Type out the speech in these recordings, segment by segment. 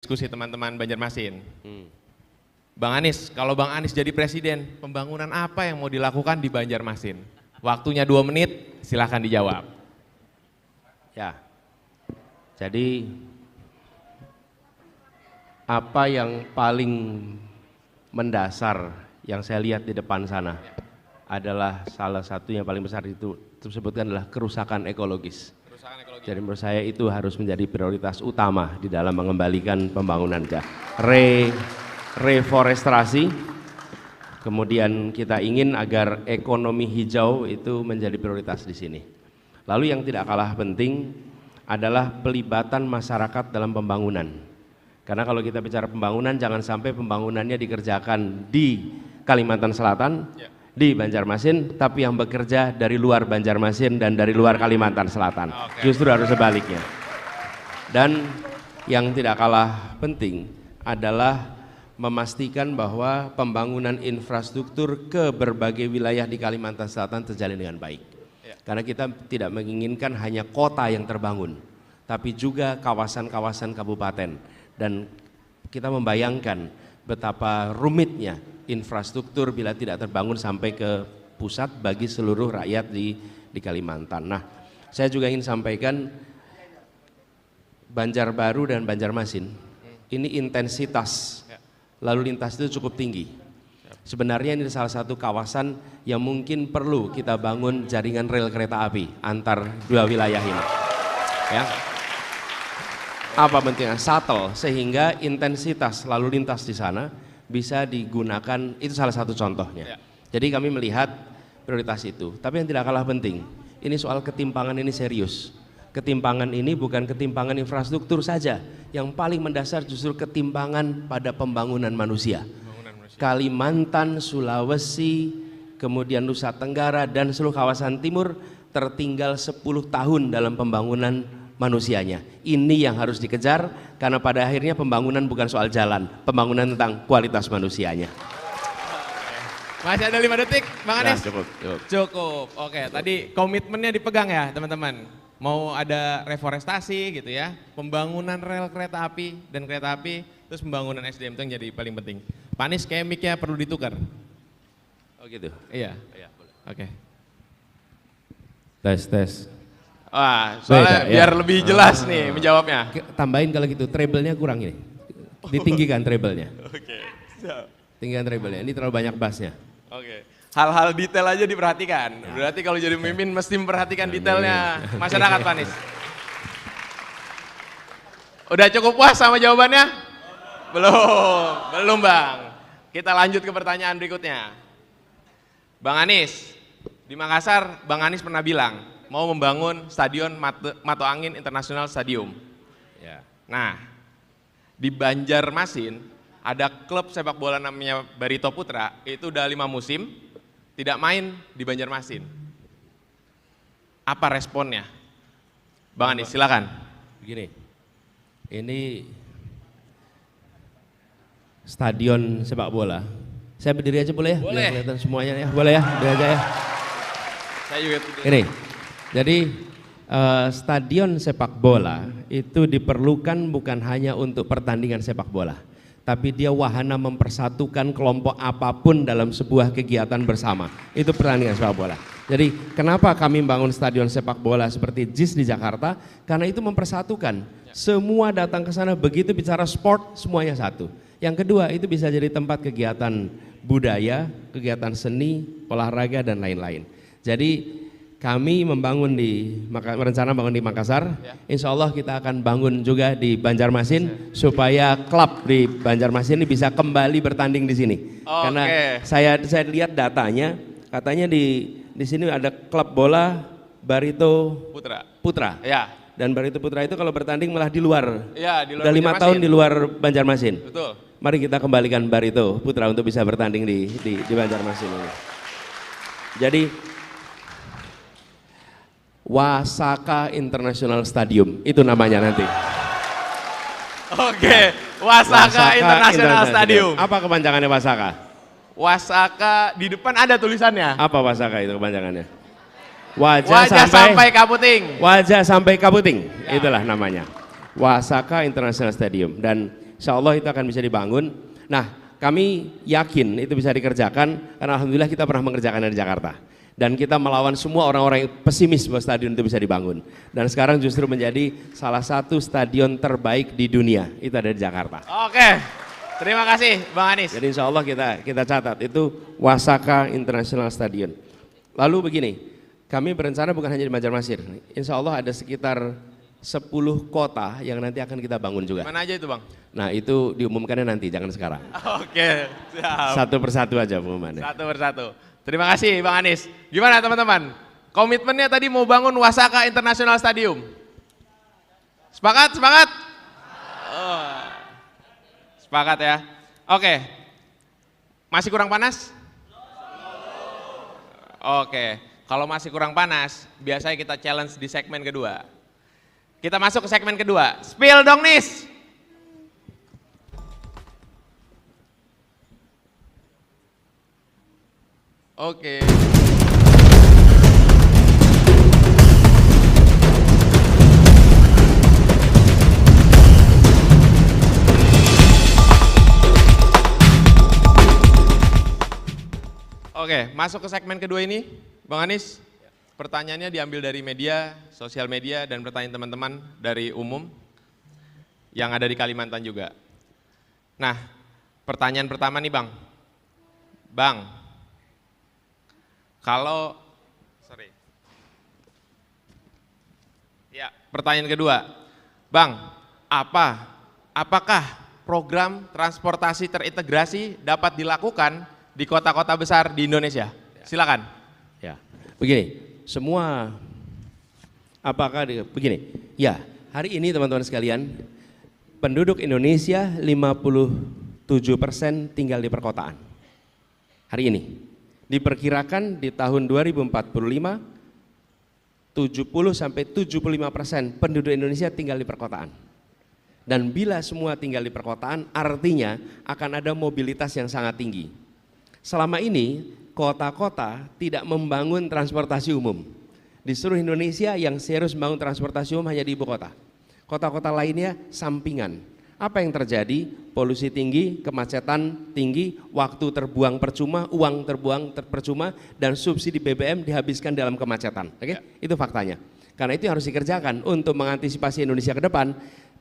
diskusi teman-teman Banjarmasin. Bang Anies, kalau Bang Anies jadi presiden, pembangunan apa yang mau dilakukan di Banjarmasin? Waktunya 2 menit, silahkan dijawab. Ya, jadi apa yang paling mendasar yang saya lihat di depan sana adalah salah satu yang paling besar itu disebutkan adalah kerusakan ekologis. Jadi menurut saya itu harus menjadi prioritas utama di dalam mengembalikan pembangunan. Reforestasi, kemudian kita ingin agar ekonomi hijau itu menjadi prioritas di sini. Lalu yang tidak kalah penting adalah pelibatan masyarakat dalam pembangunan. Karena kalau kita bicara pembangunan, jangan sampai pembangunannya dikerjakan di Kalimantan Selatan, di Banjarmasin, tapi yang bekerja dari luar Banjarmasin dan dari luar Kalimantan Selatan. Justru harus sebaliknya. Dan yang tidak kalah penting adalah memastikan bahwa pembangunan infrastruktur ke berbagai wilayah di Kalimantan Selatan terjalin dengan baik. Karena kita tidak menginginkan hanya kota yang terbangun, tapi juga kawasan-kawasan kabupaten. Dan kita membayangkan betapa rumitnya infrastruktur bila tidak terbangun sampai ke pusat bagi seluruh rakyat di Kalimantan. Nah, saya juga ingin sampaikan Banjarbaru dan Banjarmasin ini intensitas lalu lintas itu cukup tinggi. Sebenarnya ini salah satu kawasan yang mungkin perlu kita bangun jaringan rel kereta api antar dua wilayah ini. Ya. Apa pentingnya? Shuttle, sehingga intensitas lalu lintas di sana bisa digunakan, itu salah satu contohnya. Jadi kami melihat prioritas itu. Tapi yang tidak kalah penting, ini soal ketimpangan ini serius. Ketimpangan ini bukan ketimpangan infrastruktur saja, yang paling mendasar justru ketimpangan pada pembangunan manusia. Kalimantan, Sulawesi, kemudian Nusa Tenggara dan seluruh kawasan timur tertinggal 10 tahun dalam pembangunan manusianya. Ini yang harus dikejar, karena pada akhirnya pembangunan bukan soal jalan, pembangunan tentang kualitas manusianya. Masih ada 5 detik, Bang Anies? Cukup. Cukup. Oke, tadi komitmennya dipegang ya teman-teman. Mau ada reforestasi gitu ya, pembangunan rel kereta api dan kereta api, terus pembangunan SDM itu yang jadi paling penting. Pak Anies, kayak mic-nya perlu ditukar. Oh gitu? Iya. Boleh. Oke. Tes. Wah, soalnya Beda, ya? biar lebih jelas nih menjawabnya. Tambahin kalau gitu, treble-nya kurang ini. Ditinggikan treble-nya. Oke, siap. Tinggikan treble-nya, ini terlalu banyak bassnya. Oke. Hal-hal detail aja diperhatikan. Berarti kalau jadi pemimpin mesti memperhatikan detailnya masyarakat, Pak Anies. Udah cukup puas sama jawabannya? Belum Bang. Kita lanjut ke pertanyaan berikutnya. Bang Anies, di Makassar Bang Anies pernah bilang mau membangun stadion Mato Angin International Stadium. Ya. Nah, di Banjarmasin ada klub sepak bola namanya Barito Putra, itu udah 5 musim tidak main di Banjarmasin. Apa responnya? Bang Anies, silakan. Begini, ini stadion sepak bola. Saya berdiri aja boleh ya? Boleh. Biar kelihatan semuanya ya, boleh ya? Berdiri aja ya. Saya juga Ini, jadi stadion sepak bola itu diperlukan bukan hanya untuk pertandingan sepak bola, tapi dia wahana mempersatukan kelompok apapun dalam sebuah kegiatan bersama. Itu pertandingan sepak bola. Jadi kenapa kami membangun stadion sepak bola seperti JIS di Jakarta? Karena itu mempersatukan. Semua datang ke sana, begitu bicara sport semuanya satu. Yang kedua, itu bisa jadi tempat kegiatan budaya, kegiatan seni, olahraga dan lain-lain. Jadi kami membangun rencana bangun di Makassar, insya Allah kita akan bangun juga di Banjarmasin supaya klub di Banjarmasin ini bisa kembali bertanding di sini. Karena saya lihat datanya, katanya di sini ada klub bola Barito Putra. Ya. Dan Barito Putra itu kalau bertanding malah di luar. Ya, di luar Udah 5 Banjarmasin. tahun di luar Banjarmasin. Betul. Mari kita kembalikan Barito Putra untuk bisa bertanding di Banjarmasin ini. Jadi Wasaka International Stadium, itu namanya nanti. Oke, Wasaka International Stadium. Apa kepanjangannya Wasaka? Wasaka, di depan ada tulisannya. Apa Wasaka itu kepanjangannya? Wajah sampai Kaputing. Wajah sampai Kaputing, itulah namanya. Wasaka International Stadium. Dan insya Allah itu akan bisa dibangun. Nah, kami yakin itu bisa dikerjakan karena alhamdulillah kita pernah mengerjakannya di Jakarta. Dan kita melawan semua orang-orang yang pesimis bahwa stadion itu bisa dibangun. Dan sekarang justru menjadi salah satu stadion terbaik di dunia, itu ada di Jakarta. Oke, terima kasih Bang Anies. Jadi insya Allah kita catat, itu Wasaka International Stadion. Lalu begini, kami berencana bukan hanya di Banjarmasin, insya Allah ada sekitar 10 kota yang nanti akan kita bangun juga. Mana aja itu Bang? Nah itu diumumkannya nanti, jangan sekarang. Oke, siap. Satu persatu aja pengumumannya. Satu persatu. Terima kasih Bang Anies. Gimana teman-teman? Komitmennya tadi mau bangun Wasaka International Stadium. Sepakat? Sepakat? Oh. Sepakat ya. Oke. Masih kurang panas? Oke. Kalau masih kurang panas, biasanya kita challenge di segmen kedua. Kita masuk ke segmen kedua. Spill dong Nis. Oke. Oke, masuk ke segmen kedua ini, Bang Anies. Pertanyaannya diambil dari media, sosial media, dan pertanyaan teman-teman dari umum yang ada di Kalimantan juga. Nah, pertanyaan pertama nih Bang. Bang, kalau, ya, pertanyaan kedua, Bang, apakah program transportasi terintegrasi dapat dilakukan di kota-kota besar di Indonesia? Silakan. Ya, begini, begini, ya, hari ini teman-teman sekalian, penduduk Indonesia 57% tinggal di perkotaan. Hari ini. Diperkirakan di tahun 2045 70-75% penduduk Indonesia tinggal di perkotaan. Dan bila semua tinggal di perkotaan, artinya akan ada mobilitas yang sangat tinggi. Selama ini kota-kota tidak membangun transportasi umum. Di seluruh Indonesia yang serius membangun transportasi umum hanya di ibu kota. Kota-kota lainnya sampingan. Apa yang terjadi? Polusi tinggi, kemacetan tinggi, waktu terbuang percuma, uang terbuang percuma, dan subsidi BBM dihabiskan dalam kemacetan. Oke? Itu faktanya. Karena itu harus dikerjakan untuk mengantisipasi Indonesia ke depan.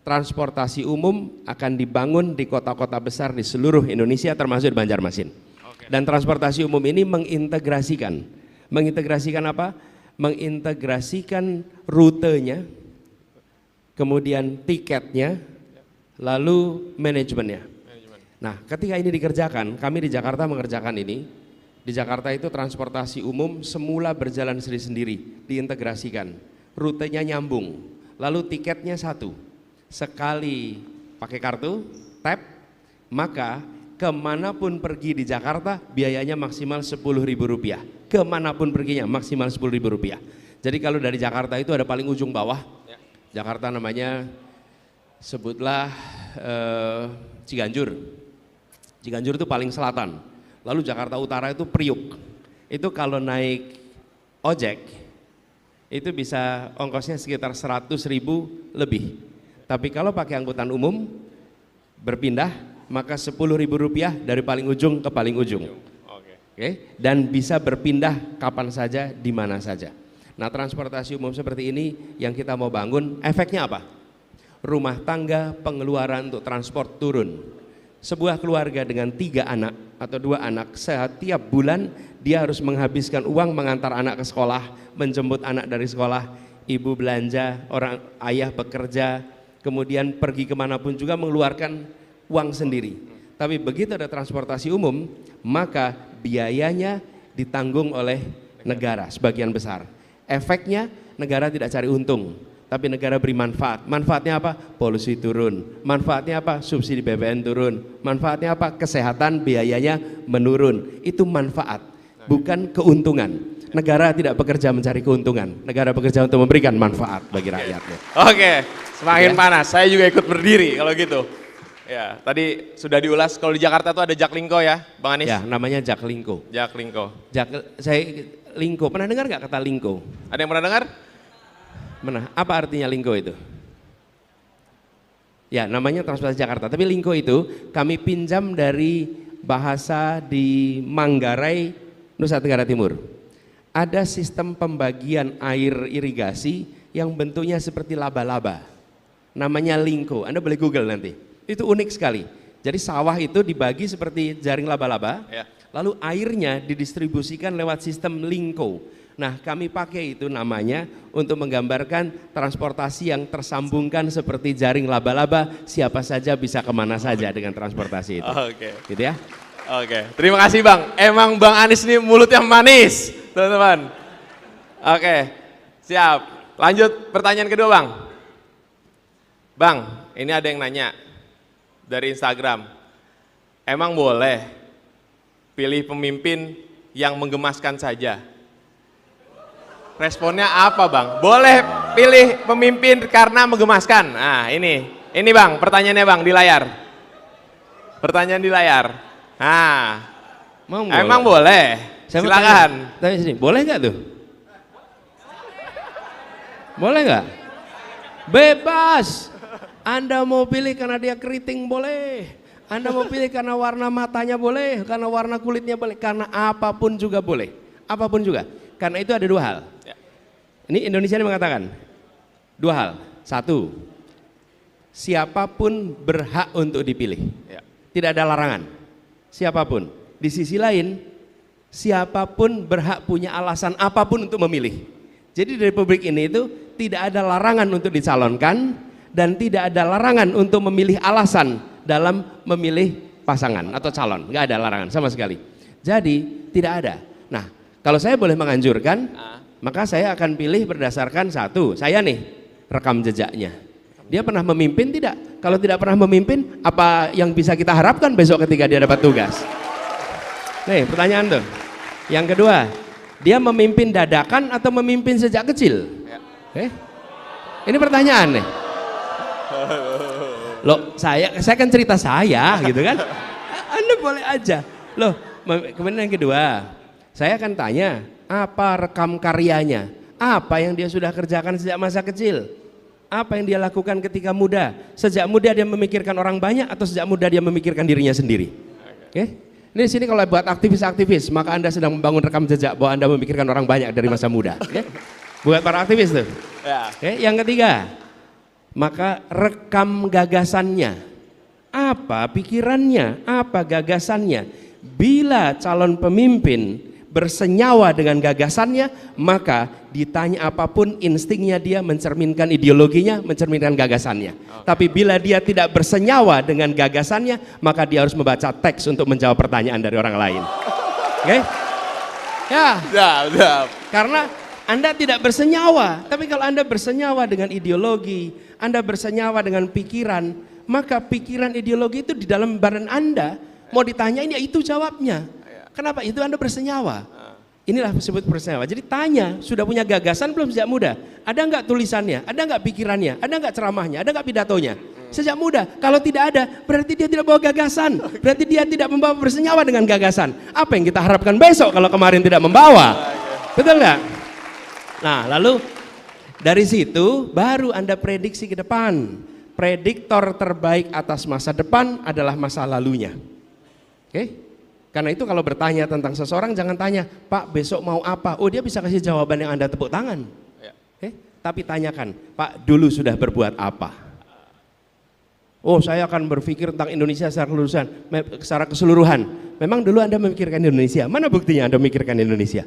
Transportasi umum akan dibangun di kota-kota besar di seluruh Indonesia termasuk di Banjarmasin. Dan transportasi umum ini mengintegrasikan apa? Mengintegrasikan rutenya, kemudian tiketnya, lalu manajemennya. Nah, ketika ini dikerjakan, kami di Jakarta mengerjakan ini. Di Jakarta itu transportasi umum semula berjalan sendiri-sendiri, diintegrasikan. Rutenya nyambung, lalu tiketnya satu. Sekali pakai kartu, tap, maka kemanapun pergi di Jakarta biayanya maksimal Rp10.000. Kemanapun perginya maksimal Rp10.000. Jadi kalau dari Jakarta itu ada paling ujung bawah, Jakarta namanya sebutlah Ciganjur. Ciganjur itu paling selatan. Lalu Jakarta Utara itu Priuk. Itu kalau naik ojek itu bisa ongkosnya sekitar 100.000 lebih. Tapi kalau pakai angkutan umum berpindah maka Rp10.000 dari paling ujung ke paling ujung. Oke. Dan bisa berpindah kapan saja, di mana saja. Nah, transportasi umum seperti ini yang kita mau bangun, efeknya apa? Rumah tangga pengeluaran untuk transport turun. Sebuah keluarga dengan 3 anak atau 2 anak setiap bulan dia harus menghabiskan uang mengantar anak ke sekolah, menjemput anak dari sekolah, ibu belanja, orang ayah bekerja, kemudian pergi kemanapun juga mengeluarkan uang sendiri. Tapi begitu ada transportasi umum, maka biayanya ditanggung oleh negara sebagian besar. Efeknya negara tidak cari untung, tapi negara beri manfaat. Manfaatnya apa? Polusi turun. Manfaatnya apa? Subsidi BBM turun. Manfaatnya apa? Kesehatan biayanya menurun. Itu manfaat, bukan keuntungan. Negara tidak bekerja mencari keuntungan. Negara bekerja untuk memberikan manfaat bagi rakyatnya. Oke, semakin panas. Saya juga ikut berdiri kalau gitu. Ya, tadi sudah diulas kalau di Jakarta tuh ada Jaklingko ya, Bang Anies? Ya, namanya Jaklingko. Jaklingko. Lingko, pernah dengar nggak kata lingko? Ada yang pernah dengar? Apa artinya lingko itu? Ya, namanya Transportasi Jakarta. Tapi Lingko itu kami pinjam dari bahasa di Manggarai, Nusa Tenggara Timur. Ada sistem pembagian air irigasi yang bentuknya seperti laba-laba. Namanya Lingko. Anda boleh Google nanti. Itu unik sekali. Jadi sawah itu dibagi seperti jaring laba-laba. Ya. Lalu airnya didistribusikan lewat sistem Lingko. Nah, kami pakai itu namanya untuk menggambarkan transportasi yang tersambungkan seperti jaring laba-laba, siapa saja bisa kemana saja dengan transportasi itu. Oke. Gitu ya. Oke, terima kasih Bang. Emang Bang Anies ini mulut yang manis, teman-teman. Oke, siap. Lanjut pertanyaan kedua Bang. Bang, ini ada yang nanya dari Instagram. Emang boleh pilih pemimpin yang menggemaskan saja? Responnya apa Bang? Boleh pilih pemimpin karena menggemaskan. Nah ini Bang pertanyaannya Bang di layar. Pertanyaan di layar. Nah, emang boleh? Silakan. Tanya sini, boleh nggak tuh? Boleh nggak? Bebas. Anda mau pilih karena dia keriting boleh. Anda mau pilih karena warna matanya boleh, karena warna kulitnya boleh, karena apapun juga boleh. Apapun juga. Karena itu ada dua hal. Ini Indonesia ini mengatakan dua hal. Satu, siapapun berhak untuk dipilih. Tidak ada larangan. Siapapun. Di sisi lain, siapapun berhak punya alasan apapun untuk memilih. Jadi di Republik ini itu tidak ada larangan untuk dicalonkan dan tidak ada larangan untuk memilih alasan dalam memilih pasangan atau calon. Nggak ada larangan sama sekali. Jadi tidak ada. Nah, kalau saya boleh menganjurkan, maka saya akan pilih berdasarkan satu, saya nih rekam jejaknya. Dia pernah memimpin tidak? Kalau tidak pernah memimpin, apa yang bisa kita harapkan besok ketika dia dapat tugas? Nih pertanyaan tuh. Yang kedua, dia memimpin dadakan atau memimpin sejak kecil? Ini pertanyaan nih. Loh, saya kan cerita saya gitu kan. Anda boleh aja. Loh, kemudian yang kedua, saya akan tanya, apa rekam karyanya? Apa yang dia sudah kerjakan sejak masa kecil? Apa yang dia lakukan ketika muda? Sejak muda dia memikirkan orang banyak atau sejak muda dia memikirkan dirinya sendiri? Oke? Ini di sini kalau buat aktivis-aktivis, maka Anda sedang membangun rekam jejak bahwa Anda memikirkan orang banyak dari masa muda. Oke? Buat para aktivis tuh. Oke? Yang ketiga, maka rekam gagasannya. Apa pikirannya? Apa gagasannya? Bila calon pemimpin bersenyawa dengan gagasannya, maka ditanya apapun instingnya dia mencerminkan ideologinya, mencerminkan gagasannya. Tapi bila dia tidak bersenyawa dengan gagasannya, maka dia harus membaca teks untuk menjawab pertanyaan dari orang lain. Oke? Ya. Karena Anda tidak bersenyawa, tapi kalau Anda bersenyawa dengan ideologi, Anda bersenyawa dengan pikiran, maka pikiran ideologi itu di dalam badan Anda, mau ditanyain ya itu jawabnya. Kenapa? Itu Anda bersenyawa. Inilah disebut bersenyawa. Jadi tanya, sudah punya gagasan belum sejak muda? Ada enggak tulisannya? Ada enggak pikirannya? Ada enggak ceramahnya? Ada enggak pidatonya? Sejak muda. Kalau tidak ada, berarti dia tidak bawa gagasan. Berarti dia tidak membawa bersenyawa dengan gagasan. Apa yang kita harapkan besok kalau kemarin tidak membawa? Betul enggak? Nah, lalu dari situ baru Anda prediksi ke depan. Prediktor terbaik atas masa depan adalah masa lalunya. Oke? Karena itu kalau bertanya tentang seseorang jangan tanya, Pak besok mau apa? Oh dia bisa kasih jawaban yang Anda tepuk tangan. Tapi tanyakan, Pak dulu sudah berbuat apa? Oh saya akan berpikir tentang Indonesia secara keseluruhan. Memang dulu Anda memikirkan Indonesia, mana buktinya Anda memikirkan Indonesia?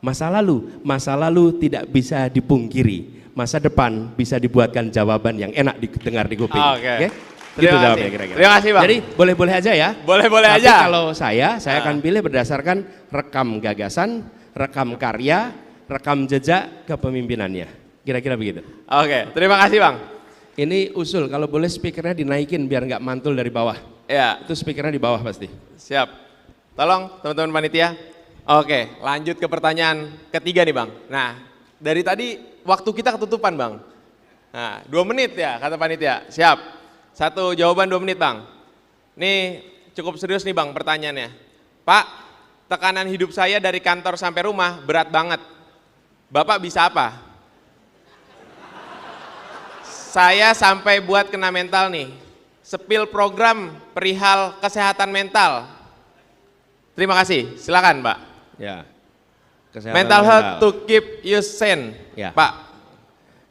Masa lalu tidak bisa dipungkiri. Masa depan bisa dibuatkan jawaban yang enak didengar di kuping. Oke. Gitu jawabnya kira-kira. Terima kasih Bang. Jadi boleh-boleh aja ya. Boleh-boleh Tapi aja. kalau saya akan pilih berdasarkan rekam gagasan, rekam karya, rekam jejak kepemimpinannya. Kira-kira begitu. Oke, terima kasih Bang. Ini usul, kalau boleh speakernya dinaikin biar nggak mantul dari bawah. Ya. Itu speakernya di bawah pasti. Siap. Tolong teman-teman panitia. Oke, lanjut ke pertanyaan ketiga nih Bang. Nah, dari tadi waktu kita ketutupan Bang. Nah, 2 menit ya kata panitia. Siap. Satu jawaban 2 menit Bang. Nih cukup serius nih Bang pertanyaannya. Pak, tekanan hidup saya dari kantor sampai rumah berat banget. Bapak bisa apa? saya sampai buat kena mental nih. Sepil program perihal kesehatan mental. Terima kasih, silakan Pak. Ya. Kesehatan Mental health to keep you sane, Ya. Pak.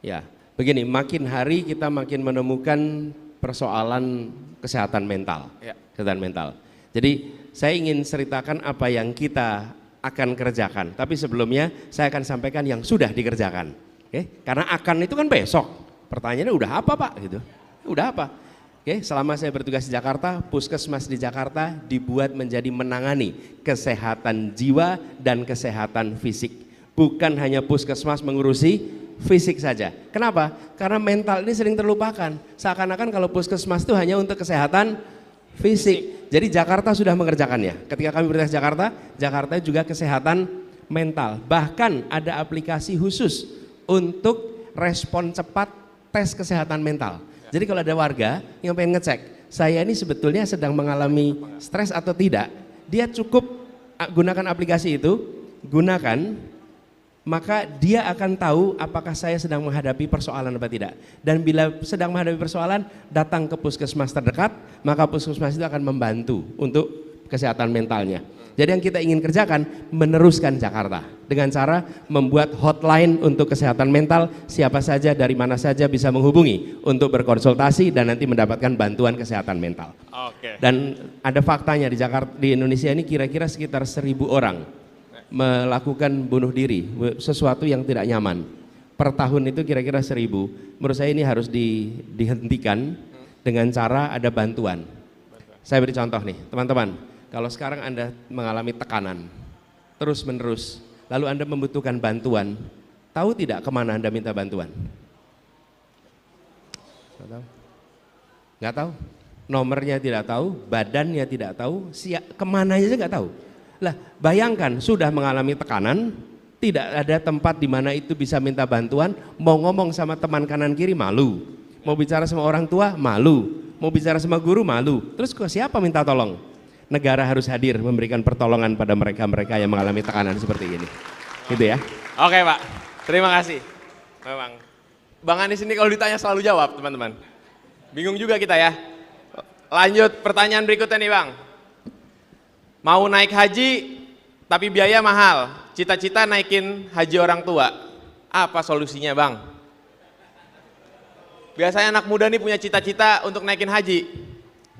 Ya, begini, makin hari kita makin menemukan persoalan kesehatan mental. Ya. Kesehatan mental. Jadi saya ingin ceritakan apa yang kita akan kerjakan. Tapi sebelumnya saya akan sampaikan yang sudah dikerjakan. Oke? Karena akan itu kan besok. Pertanyaannya udah apa Pak? Gitu. Udah apa? Oke, selama saya bertugas di Jakarta, puskesmas di Jakarta dibuat menjadi menangani kesehatan jiwa dan kesehatan fisik. Bukan hanya puskesmas mengurusi fisik saja. Kenapa? Karena mental ini sering terlupakan. Seakan-akan kalau puskesmas itu hanya untuk kesehatan fisik. Jadi Jakarta sudah mengerjakannya. Ketika kami bertugas di Jakarta, Jakarta juga kesehatan mental. Bahkan ada aplikasi khusus untuk respon cepat tes kesehatan mental. Jadi kalau ada warga yang pengen ngecek, saya ini sebetulnya sedang mengalami stres atau tidak, dia cukup gunakan aplikasi itu, gunakan, maka dia akan tahu apakah saya sedang menghadapi persoalan atau tidak. Dan bila sedang menghadapi persoalan, datang ke puskesmas terdekat, maka puskesmas itu akan membantu untuk kesehatan mentalnya. Jadi yang kita ingin kerjakan, meneruskan Jakarta dengan cara membuat hotline untuk kesehatan mental, siapa saja dari mana saja bisa menghubungi untuk berkonsultasi dan nanti mendapatkan bantuan kesehatan mental. Oke. Dan ada faktanya di Jakarta, di Indonesia ini kira-kira sekitar 1.000 orang melakukan bunuh diri, sesuatu yang tidak nyaman. Per tahun itu kira-kira 1.000. Menurut saya ini harus dihentikan dengan cara ada bantuan. Saya beri contoh nih, teman-teman. Kalau sekarang Anda mengalami tekanan terus menerus, lalu Anda membutuhkan bantuan, tahu tidak kemana Anda minta bantuan? Nggak tahu. Nggak tahu. Nomornya tidak tahu, badannya tidak tahu, kemana aja nggak tahu. Lah, bayangkan sudah mengalami tekanan, tidak ada tempat di mana itu bisa minta bantuan, mau ngomong sama teman kanan kiri malu, mau bicara sama orang tua malu, mau bicara sama guru malu. Terus ke siapa minta tolong? Negara harus hadir memberikan pertolongan pada mereka-mereka yang mengalami tekanan seperti ini. Gitu ya. Oke Pak, terima kasih. Memang, Bang Anies ini kalau ditanya selalu jawab teman-teman. Bingung juga kita ya. Lanjut pertanyaan berikutnya nih Bang. Mau naik haji tapi biaya mahal, cita-cita naikin haji orang tua. Apa solusinya Bang? Biasanya anak muda nih punya cita-cita untuk naikin haji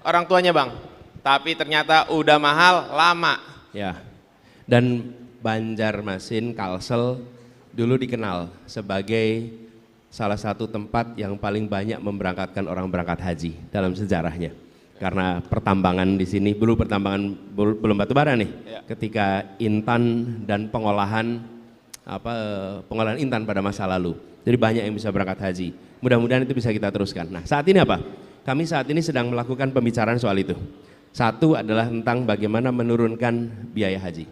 orang tuanya Bang. Tapi ternyata udah mahal, lama. Ya, dan Banjarmasin, Kalsel dulu dikenal sebagai salah satu tempat yang paling banyak memberangkatkan orang berangkat haji dalam sejarahnya. Karena pertambangan di sini, belum batu bara nih. Ya. Ketika intan dan pengolahan intan pada masa lalu. Jadi banyak yang bisa berangkat haji. Mudah-mudahan itu bisa kita teruskan. Nah, saat ini apa? Kami saat ini sedang melakukan pembicaraan soal itu. Satu adalah tentang bagaimana menurunkan biaya haji.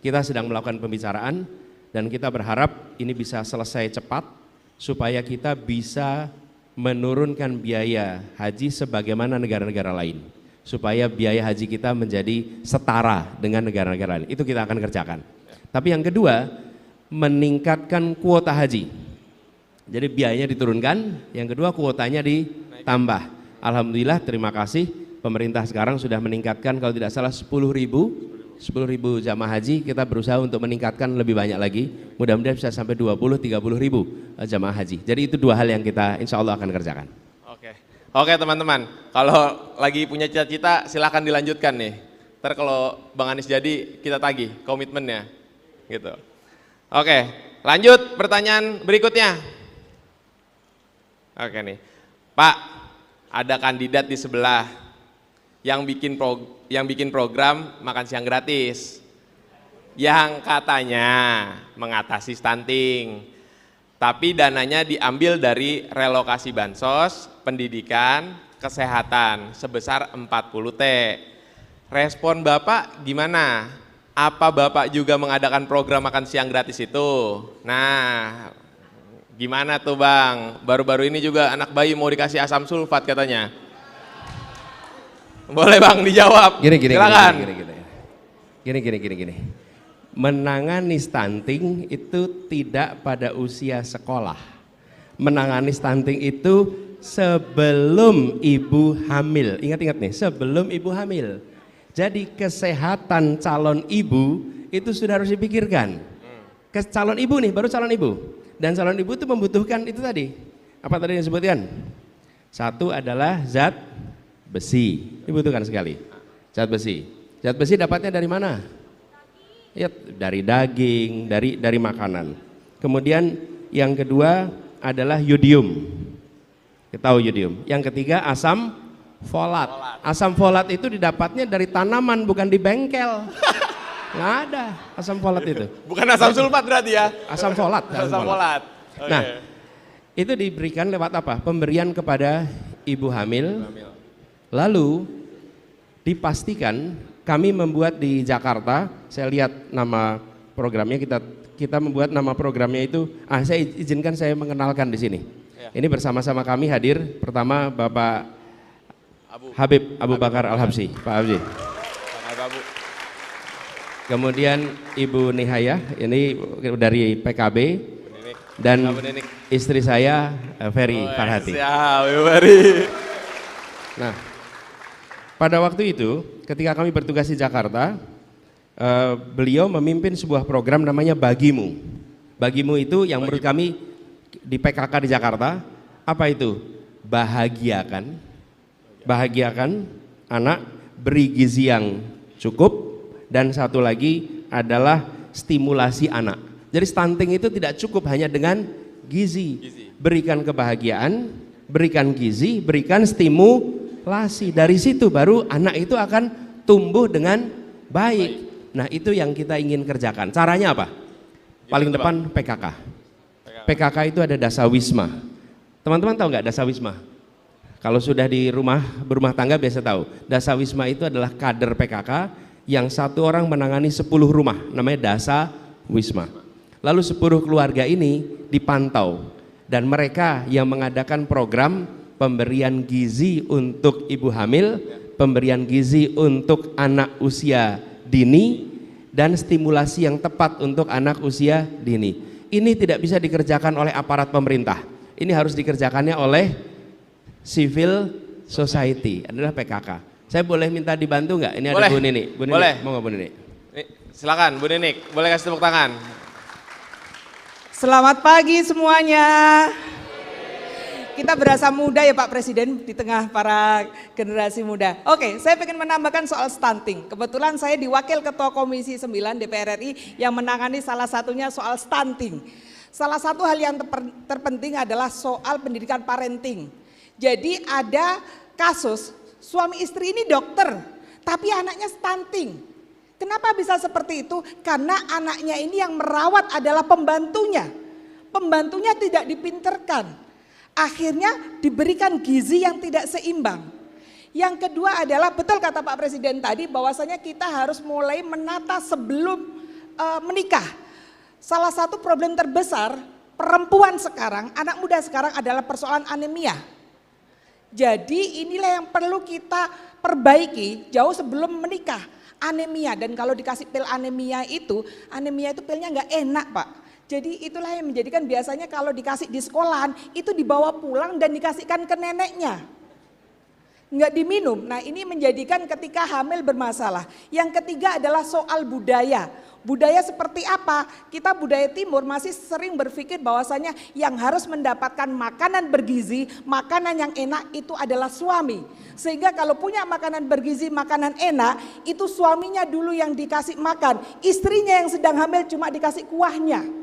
Kita sedang melakukan pembicaraan dan kita berharap ini bisa selesai cepat supaya kita bisa menurunkan biaya haji sebagaimana negara-negara lain. Supaya biaya haji kita menjadi setara dengan negara-negara lain. Itu kita akan kerjakan. Tapi yang kedua, meningkatkan kuota haji. Jadi biayanya diturunkan, yang kedua kuotanya ditambah. Alhamdulillah, terima kasih. Pemerintah sekarang sudah meningkatkan kalau tidak salah 10.000 jamaah haji, kita berusaha untuk meningkatkan lebih banyak lagi, mudah-mudahan bisa sampai 20-30 ribu jamaah haji. Jadi itu dua hal yang kita insya Allah akan kerjakan. Oke teman-teman, kalau lagi punya cita-cita silahkan dilanjutkan nih. Ntar kalau Bang Anies jadi kita tagih komitmennya gitu. Oke, lanjut pertanyaan berikutnya. Oke nih, Pak, ada kandidat di sebelah yang bikin program makan siang gratis, yang katanya mengatasi stunting, tapi dananya diambil dari relokasi bansos, pendidikan, kesehatan sebesar 40 T. Respon Bapak gimana? Apa Bapak juga mengadakan program makan siang gratis itu? Nah, gimana tuh Bang? Baru-baru ini juga anak bayi mau dikasih asam sulfat katanya. Boleh Bang dijawab. Silakan. Gini. Menangani stunting itu tidak pada usia sekolah. Menangani stunting itu sebelum ibu hamil. Ingat-ingat nih, sebelum ibu hamil. Jadi kesehatan calon ibu itu sudah harus dipikirkan. Calon ibu nih, baru calon ibu. Dan calon ibu itu membutuhkan itu tadi. Apa tadi yang disebutkan? Satu adalah zat besi, dibutuhkan sekali. Zat besi. Zat besi dapatnya dari mana? Ya, dari daging, dari makanan. Kemudian yang kedua adalah yodium. Kita tahu yodium. Yang ketiga asam folat. Asam folat itu didapatnya dari tanaman, bukan di bengkel. Nggak ada asam folat itu. Bukan asam sulfat berarti ya? Asam folat. Asam folat. Okay. Nah, itu diberikan lewat apa? Pemberian kepada ibu hamil. Lalu dipastikan kami membuat di Jakarta. Saya lihat nama programnya, kita membuat nama programnya itu. Saya izinkan saya mengenalkan di sini. Ya. Ini bersama-sama kami hadir. Pertama Bapak Habib Abu Bakar Al-Habsyi, Pak Habsyi. Kemudian Ibu Nihaya, ini dari PKB, dan istri saya Ferry Farhati. Nah, pada waktu itu ketika kami bertugas di Jakarta, beliau memimpin sebuah program namanya Bagimu. Bagimu itu yang menurut kami di PKK di Jakarta, apa itu? Bahagiakan anak, beri gizi yang cukup, dan satu lagi adalah stimulasi anak. Jadi stunting itu tidak cukup hanya dengan gizi. Berikan kebahagiaan, berikan gizi, berikan stimulasi. Dari situ baru anak itu akan tumbuh dengan baik. Nah, itu yang kita ingin kerjakan. Caranya apa? Paling depan PKK. PKK itu ada dasawisma. Teman-teman tahu nggak dasawisma? Kalau sudah di berumah tangga biasa tahu. Dasawisma itu adalah kader PKK yang satu orang menangani 10 rumah, namanya dasawisma. Lalu 10 keluarga ini dipantau dan mereka yang mengadakan program pemberian gizi untuk ibu hamil, pemberian gizi untuk anak usia dini, dan stimulasi yang tepat untuk anak usia dini. Ini tidak bisa dikerjakan oleh aparat pemerintah. Ini harus dikerjakannya oleh civil society, adalah PKK. Saya boleh minta dibantu nggak? Ini ada Bu Nini. Bu Nini, boleh. mau nggak Bu Nini? Silakan Bu Ninik, boleh kasih tepuk tangan. Selamat pagi semuanya. Kita berasa muda ya Pak Presiden di tengah para generasi muda. Oke, saya ingin menambahkan soal stunting. Kebetulan saya diwakil Ketua Komisi 9 DPR RI yang menangani salah satunya soal stunting. Salah satu hal yang terpenting adalah soal pendidikan parenting. Jadi ada kasus suami istri ini dokter, tapi anaknya stunting. Kenapa bisa seperti itu? Karena anaknya ini yang merawat adalah pembantunya. Pembantunya tidak dipinterkan. Akhirnya diberikan gizi yang tidak seimbang. Yang kedua adalah betul kata Pak Presiden tadi bahwasanya kita harus mulai menata sebelum menikah. Salah satu problem terbesar perempuan sekarang, anak muda sekarang adalah persoalan anemia. Jadi inilah yang perlu kita perbaiki jauh sebelum menikah, anemia. Dan kalau dikasih pil anemia itu pilnya nggak enak Pak. Jadi itulah yang menjadikan biasanya kalau dikasih di sekolahan itu dibawa pulang dan dikasihkan ke neneknya. Nggak diminum. Nah ini menjadikan ketika hamil bermasalah. Yang ketiga adalah soal budaya. Budaya seperti apa? Kita budaya timur masih sering berpikir bahwasanya yang harus mendapatkan makanan bergizi, makanan yang enak itu adalah suami. Sehingga kalau punya makanan bergizi, makanan enak, itu suaminya dulu yang dikasih makan. Istrinya yang sedang hamil cuma dikasih kuahnya.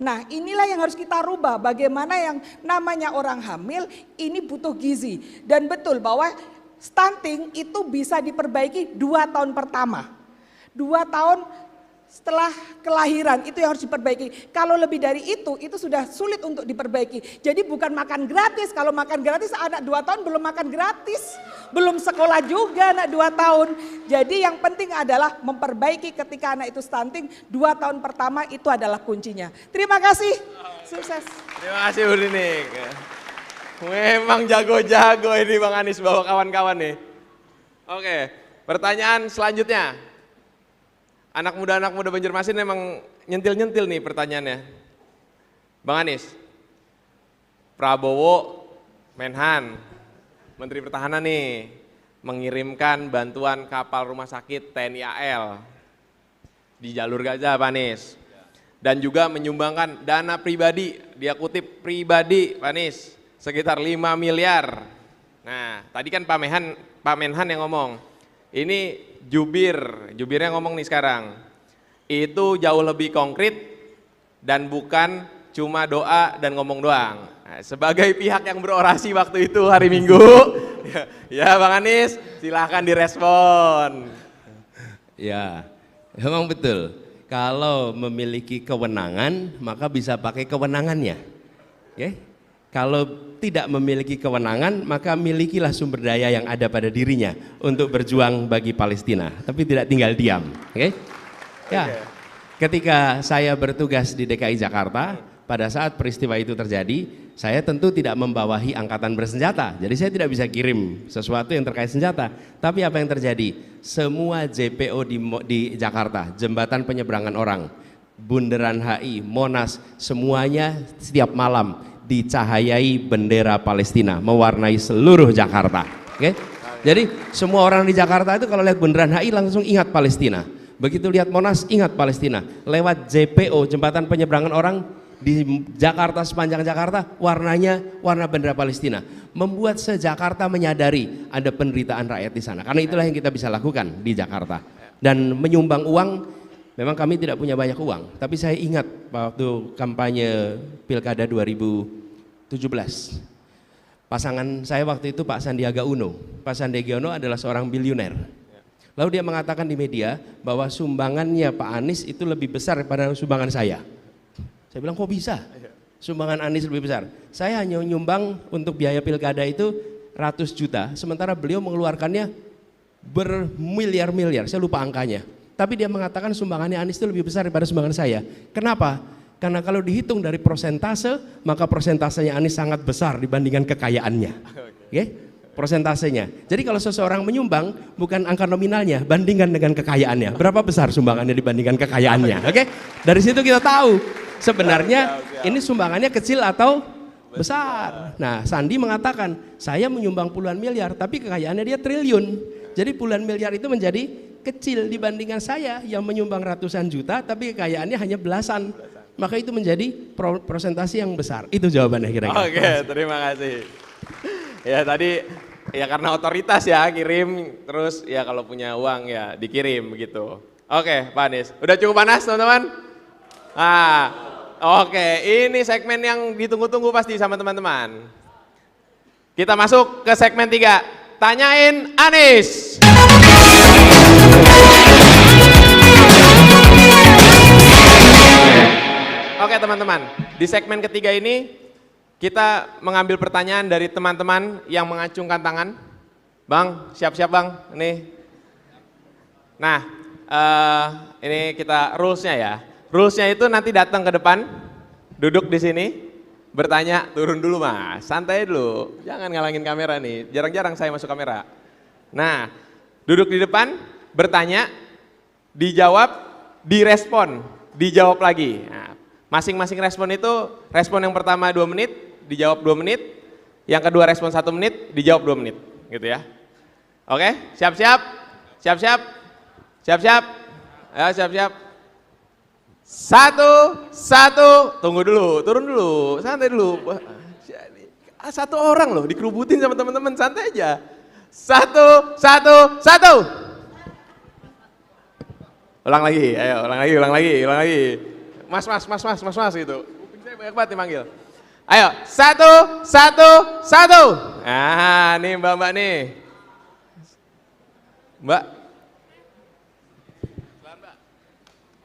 Nah inilah yang harus kita rubah, bagaimana yang namanya orang hamil ini butuh gizi. Dan betul bahwa stunting itu bisa diperbaiki 2 tahun pertama. 2 tahun setelah kelahiran itu yang harus diperbaiki. Kalau lebih dari itu sudah sulit untuk diperbaiki. Jadi bukan makan gratis, kalau makan gratis anak 2 tahun belum makan gratis. Belum sekolah juga anak 2 tahun. Jadi yang penting adalah memperbaiki ketika anak itu stunting 2 tahun pertama itu adalah kuncinya. Terima kasih, sukses. Terima kasih Bu Ninik. Memang jago-jago ini Bang Anies bawa kawan-kawan nih. Oke, pertanyaan selanjutnya. Anak muda Banjarmasin memang nyentil-nyentil nih pertanyaannya. Bang Anies, Prabowo Menhan, Menteri Pertahanan nih, mengirimkan bantuan kapal rumah sakit TNI AL di jalur Gaza, Pak Anies. Dan juga menyumbangkan dana pribadi, dia kutip pribadi, Pak Anies, sekitar 5 miliar. Nah, tadi kan Pak Menhan yang ngomong, ini jubirnya ngomong nih sekarang, itu jauh lebih konkret dan bukan cuma doa dan ngomong doang. Nah, sebagai pihak yang berorasi waktu itu hari Minggu, ya Bang Anies, silahkan direspon. Ya, memang betul. Kalau memiliki kewenangan, maka bisa pakai kewenangannya. Oke? Kalau tidak memiliki kewenangan, maka milikilah sumber daya yang ada pada dirinya untuk berjuang bagi Palestina, tapi tidak tinggal diam. Oke? Ya. Ketika saya bertugas di DKI Jakarta, pada saat peristiwa itu terjadi, saya tentu tidak membawahi angkatan bersenjata. Jadi saya tidak bisa kirim sesuatu yang terkait senjata. Tapi apa yang terjadi? Semua JPO di Jakarta, jembatan penyeberangan orang, Bundaran HI, Monas, semuanya setiap malam dicahayai bendera Palestina, mewarnai seluruh Jakarta. Oke? Jadi semua orang di Jakarta itu kalau lihat Bundaran HI langsung ingat Palestina. Begitu lihat Monas ingat Palestina. Lewat JPO, jembatan penyeberangan orang, di Jakarta, sepanjang Jakarta warnanya warna bendera Palestina, membuat se-Jakarta menyadari ada penderitaan rakyat di sana. Karena itulah yang kita bisa lakukan di Jakarta. Dan menyumbang uang, memang kami tidak punya banyak uang, tapi saya ingat waktu kampanye Pilkada 2017, pasangan saya waktu itu Pak Sandiaga Uno. Pak Sandiaga Uno adalah seorang biliuner. Lalu dia mengatakan di media bahwa sumbangannya Pak Anies itu lebih besar daripada sumbangan saya. Saya bilang kok bisa? Sumbangan Anies lebih besar. Saya hanya nyumbang untuk biaya pilkada itu ratus juta, sementara beliau mengeluarkannya bermiliar-miliar, saya lupa angkanya. Tapi dia mengatakan sumbangannya Anies itu lebih besar daripada sumbangan saya. Kenapa? Karena kalau dihitung dari persentase, maka persentasenya Anies sangat besar dibandingkan kekayaannya. Oke? Persentasenya. Jadi kalau seseorang menyumbang bukan angka nominalnya, bandingkan dengan kekayaannya. Berapa besar sumbangannya dibandingkan kekayaannya? Oke? Dari situ kita tahu sebenarnya ini sumbangannya kecil atau besar. Nah, Sandi mengatakan saya menyumbang puluhan miliar, tapi kekayaannya dia triliun. Jadi puluhan miliar itu menjadi kecil dibandingkan saya yang menyumbang ratusan juta, tapi kekayaannya hanya belasan. Maka itu menjadi persentase yang besar. Itu jawabannya kira-kira. Oke, terima kasih. Ya tadi ya karena otoritas ya kirim, terus ya kalau punya uang ya dikirim begitu. Oke, Pak Anies. Udah cukup panas teman-teman? Oke, ini segmen yang ditunggu-tunggu pasti sama teman-teman. Kita masuk ke segmen 3. Tanyain Anies. Oke teman-teman, di segmen ketiga ini kita mengambil pertanyaan dari teman-teman yang mengacungkan tangan. Bang, siap-siap Bang, nih. Nah, ini kita rulesnya ya. Rulesnya itu nanti datang ke depan, duduk di sini, bertanya, turun dulu Mas, santai dulu, jangan ngalangin kamera nih, jarang-jarang saya masuk kamera. Nah, duduk di depan, bertanya, dijawab, direspon, dijawab lagi. Nah, masing-masing respon itu, respon yang pertama 2 menit, dijawab 2 menit, yang kedua respon 1 menit, dijawab 2 menit, gitu ya. Oke, siap-siap, siap-siap, siap-siap, ya siap-siap. 1, tunggu dulu, turun dulu, santai dulu. 1 orang loh, dikerubutin sama teman-teman, santai aja. 1. Ulang lagi, ayo, ulang lagi. Mas gitu. Kuping saya banyak banget dipanggil. Ayo, 1. Nah, nih mbak nih. Mbak.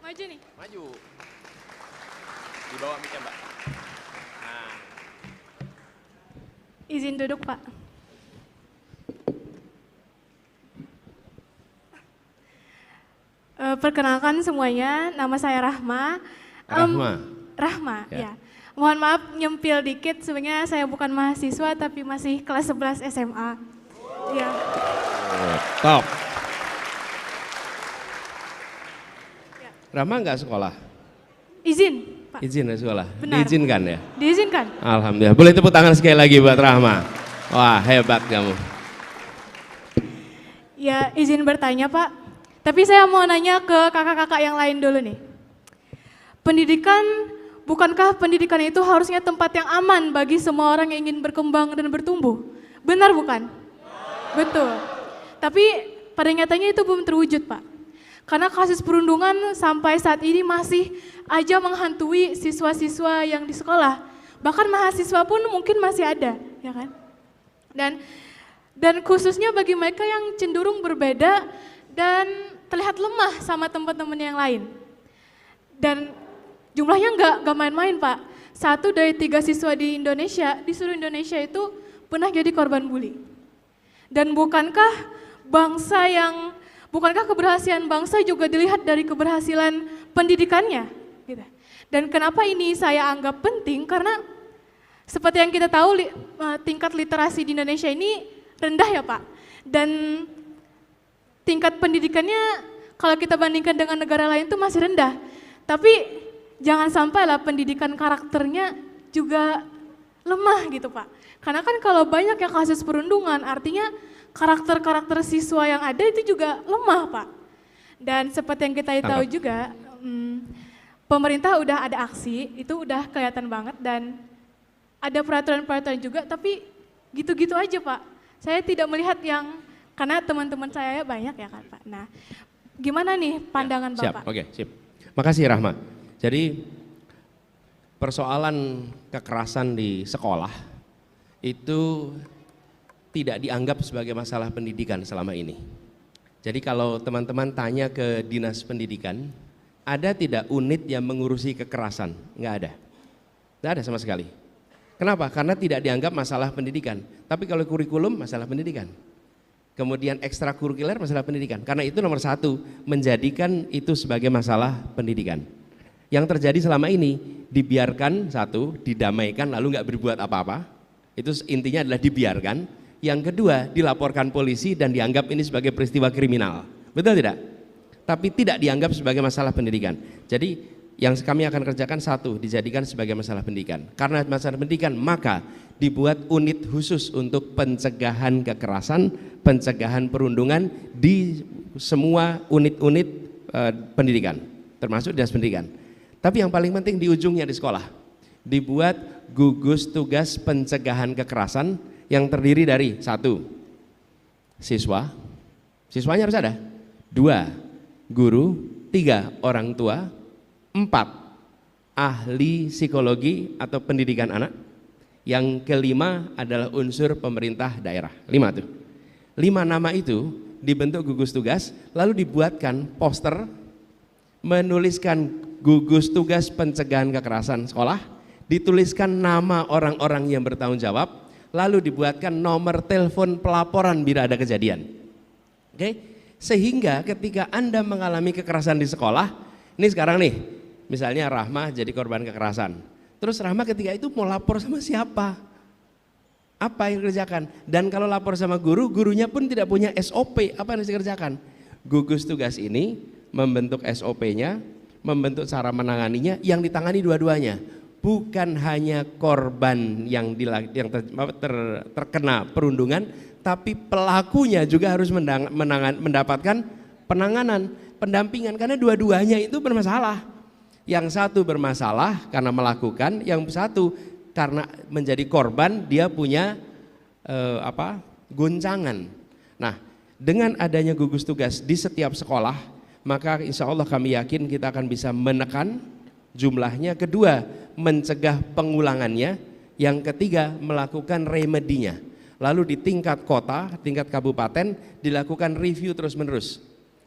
Maju nih. Maju. Di bawah mic-nya mbak. Nah. Izin duduk Pak. Perkenalkan semuanya, nama saya Rahma. Rahma, ya. Mohon maaf nyempil dikit, sebenarnya saya bukan mahasiswa tapi masih kelas 11 SMA. Ya. Top. Rahma nggak sekolah? Izin, Pak. Izin ya sekolah? Benar. Diizinkan ya? Diizinkan. Alhamdulillah. Boleh tepuk tangan sekali lagi buat Rahma. Wah, hebat kamu. Ya, izin bertanya Pak. Tapi saya mau nanya ke kakak-kakak yang lain dulu nih. Pendidikan, bukankah pendidikan itu harusnya tempat yang aman bagi semua orang yang ingin berkembang dan bertumbuh? Benar bukan? Betul. Tapi pada nyatanya itu belum terwujud Pak. Karena kasus perundungan sampai saat ini masih aja menghantui siswa-siswa yang di sekolah. Bahkan mahasiswa pun mungkin masih ada, ya kan? Dan khususnya bagi mereka yang cenderung berbeda dan terlihat lemah sama teman-teman yang lain. Dan jumlahnya nggak main-main Pak. 1 dari 3 siswa di Indonesia, di seluruh Indonesia itu pernah jadi korban bully. Dan bukankah keberhasilan bangsa juga dilihat dari keberhasilan pendidikannya? Gitu. Dan kenapa ini saya anggap penting? Karena seperti yang kita tahu tingkat literasi di Indonesia ini rendah ya Pak. Dan tingkat pendidikannya kalau kita bandingkan dengan negara lain itu masih rendah. Tapi jangan sampailah pendidikan karakternya juga lemah gitu Pak. Karena kan kalau banyak yang kasus perundungan artinya karakter-karakter siswa yang ada itu juga lemah Pak. Dan seperti yang kita tahu juga, pemerintah udah ada aksi, itu udah kelihatan banget dan ada peraturan-peraturan juga, tapi gitu-gitu aja Pak. Saya tidak melihat yang, karena teman-teman saya banyak ya kan Pak. Nah, gimana nih pandangan Siap, Bapak? oke, sip. Makasih Rahma. Jadi persoalan kekerasan di sekolah itu tidak dianggap sebagai masalah pendidikan selama ini. Jadi kalau teman-teman tanya ke Dinas Pendidikan, ada tidak unit yang mengurusi kekerasan? Enggak ada. Enggak ada sama sekali. Kenapa? Karena tidak dianggap masalah pendidikan. Tapi kalau kurikulum, masalah pendidikan. Kemudian ekstrakurikuler, masalah pendidikan. Karena itu nomor 1, menjadikan itu sebagai masalah pendidikan. Yang terjadi selama ini, dibiarkan, 1, didamaikan lalu nggak berbuat apa-apa. Itu intinya adalah dibiarkan. Yang kedua, dilaporkan polisi dan dianggap ini sebagai peristiwa kriminal. Betul tidak? Tapi tidak dianggap sebagai masalah pendidikan. Jadi yang kami akan kerjakan 1, dijadikan sebagai masalah pendidikan. Karena masalah pendidikan, maka dibuat unit khusus untuk pencegahan kekerasan, pencegahan perundungan di semua unit-unit pendidikan, termasuk dinas pendidikan. Tapi yang paling penting di ujungnya di sekolah, dibuat gugus tugas pencegahan kekerasan yang terdiri dari 1, siswa, siswanya harus ada, 2, guru, 3, orang tua, 4, ahli psikologi atau pendidikan anak, yang kelima adalah unsur pemerintah daerah. 5 tuh. 5 nama itu dibentuk gugus tugas, lalu dibuatkan poster menuliskan gugus tugas pencegahan kekerasan sekolah, dituliskan nama orang-orang yang bertanggung jawab, lalu dibuatkan nomor telepon pelaporan bila ada kejadian. Oke? Sehingga ketika Anda mengalami kekerasan di sekolah, ini sekarang nih, misalnya Rahma jadi korban kekerasan. Terus Rahma ketika itu mau lapor sama siapa? Apa yang dikerjakan? Dan kalau lapor sama guru, gurunya pun tidak punya SOP, apa yang harus dikerjakan? Gugus tugas ini membentuk SOP-nya, membentuk cara menanganinya, yang ditangani dua-duanya. Bukan hanya korban yang terkena perundungan, tapi pelakunya juga harus mendapatkan penanganan, pendampingan, karena dua-duanya itu bermasalah. Yang satu bermasalah karena melakukan, yang satu karena menjadi korban dia punya goncangan. Nah, dengan adanya gugus tugas di setiap sekolah, maka insya Allah kami yakin kita akan bisa menekan jumlahnya. Kedua, mencegah pengulangannya. Yang ketiga, melakukan remedinya. Lalu di tingkat kota, tingkat kabupaten dilakukan review terus-menerus.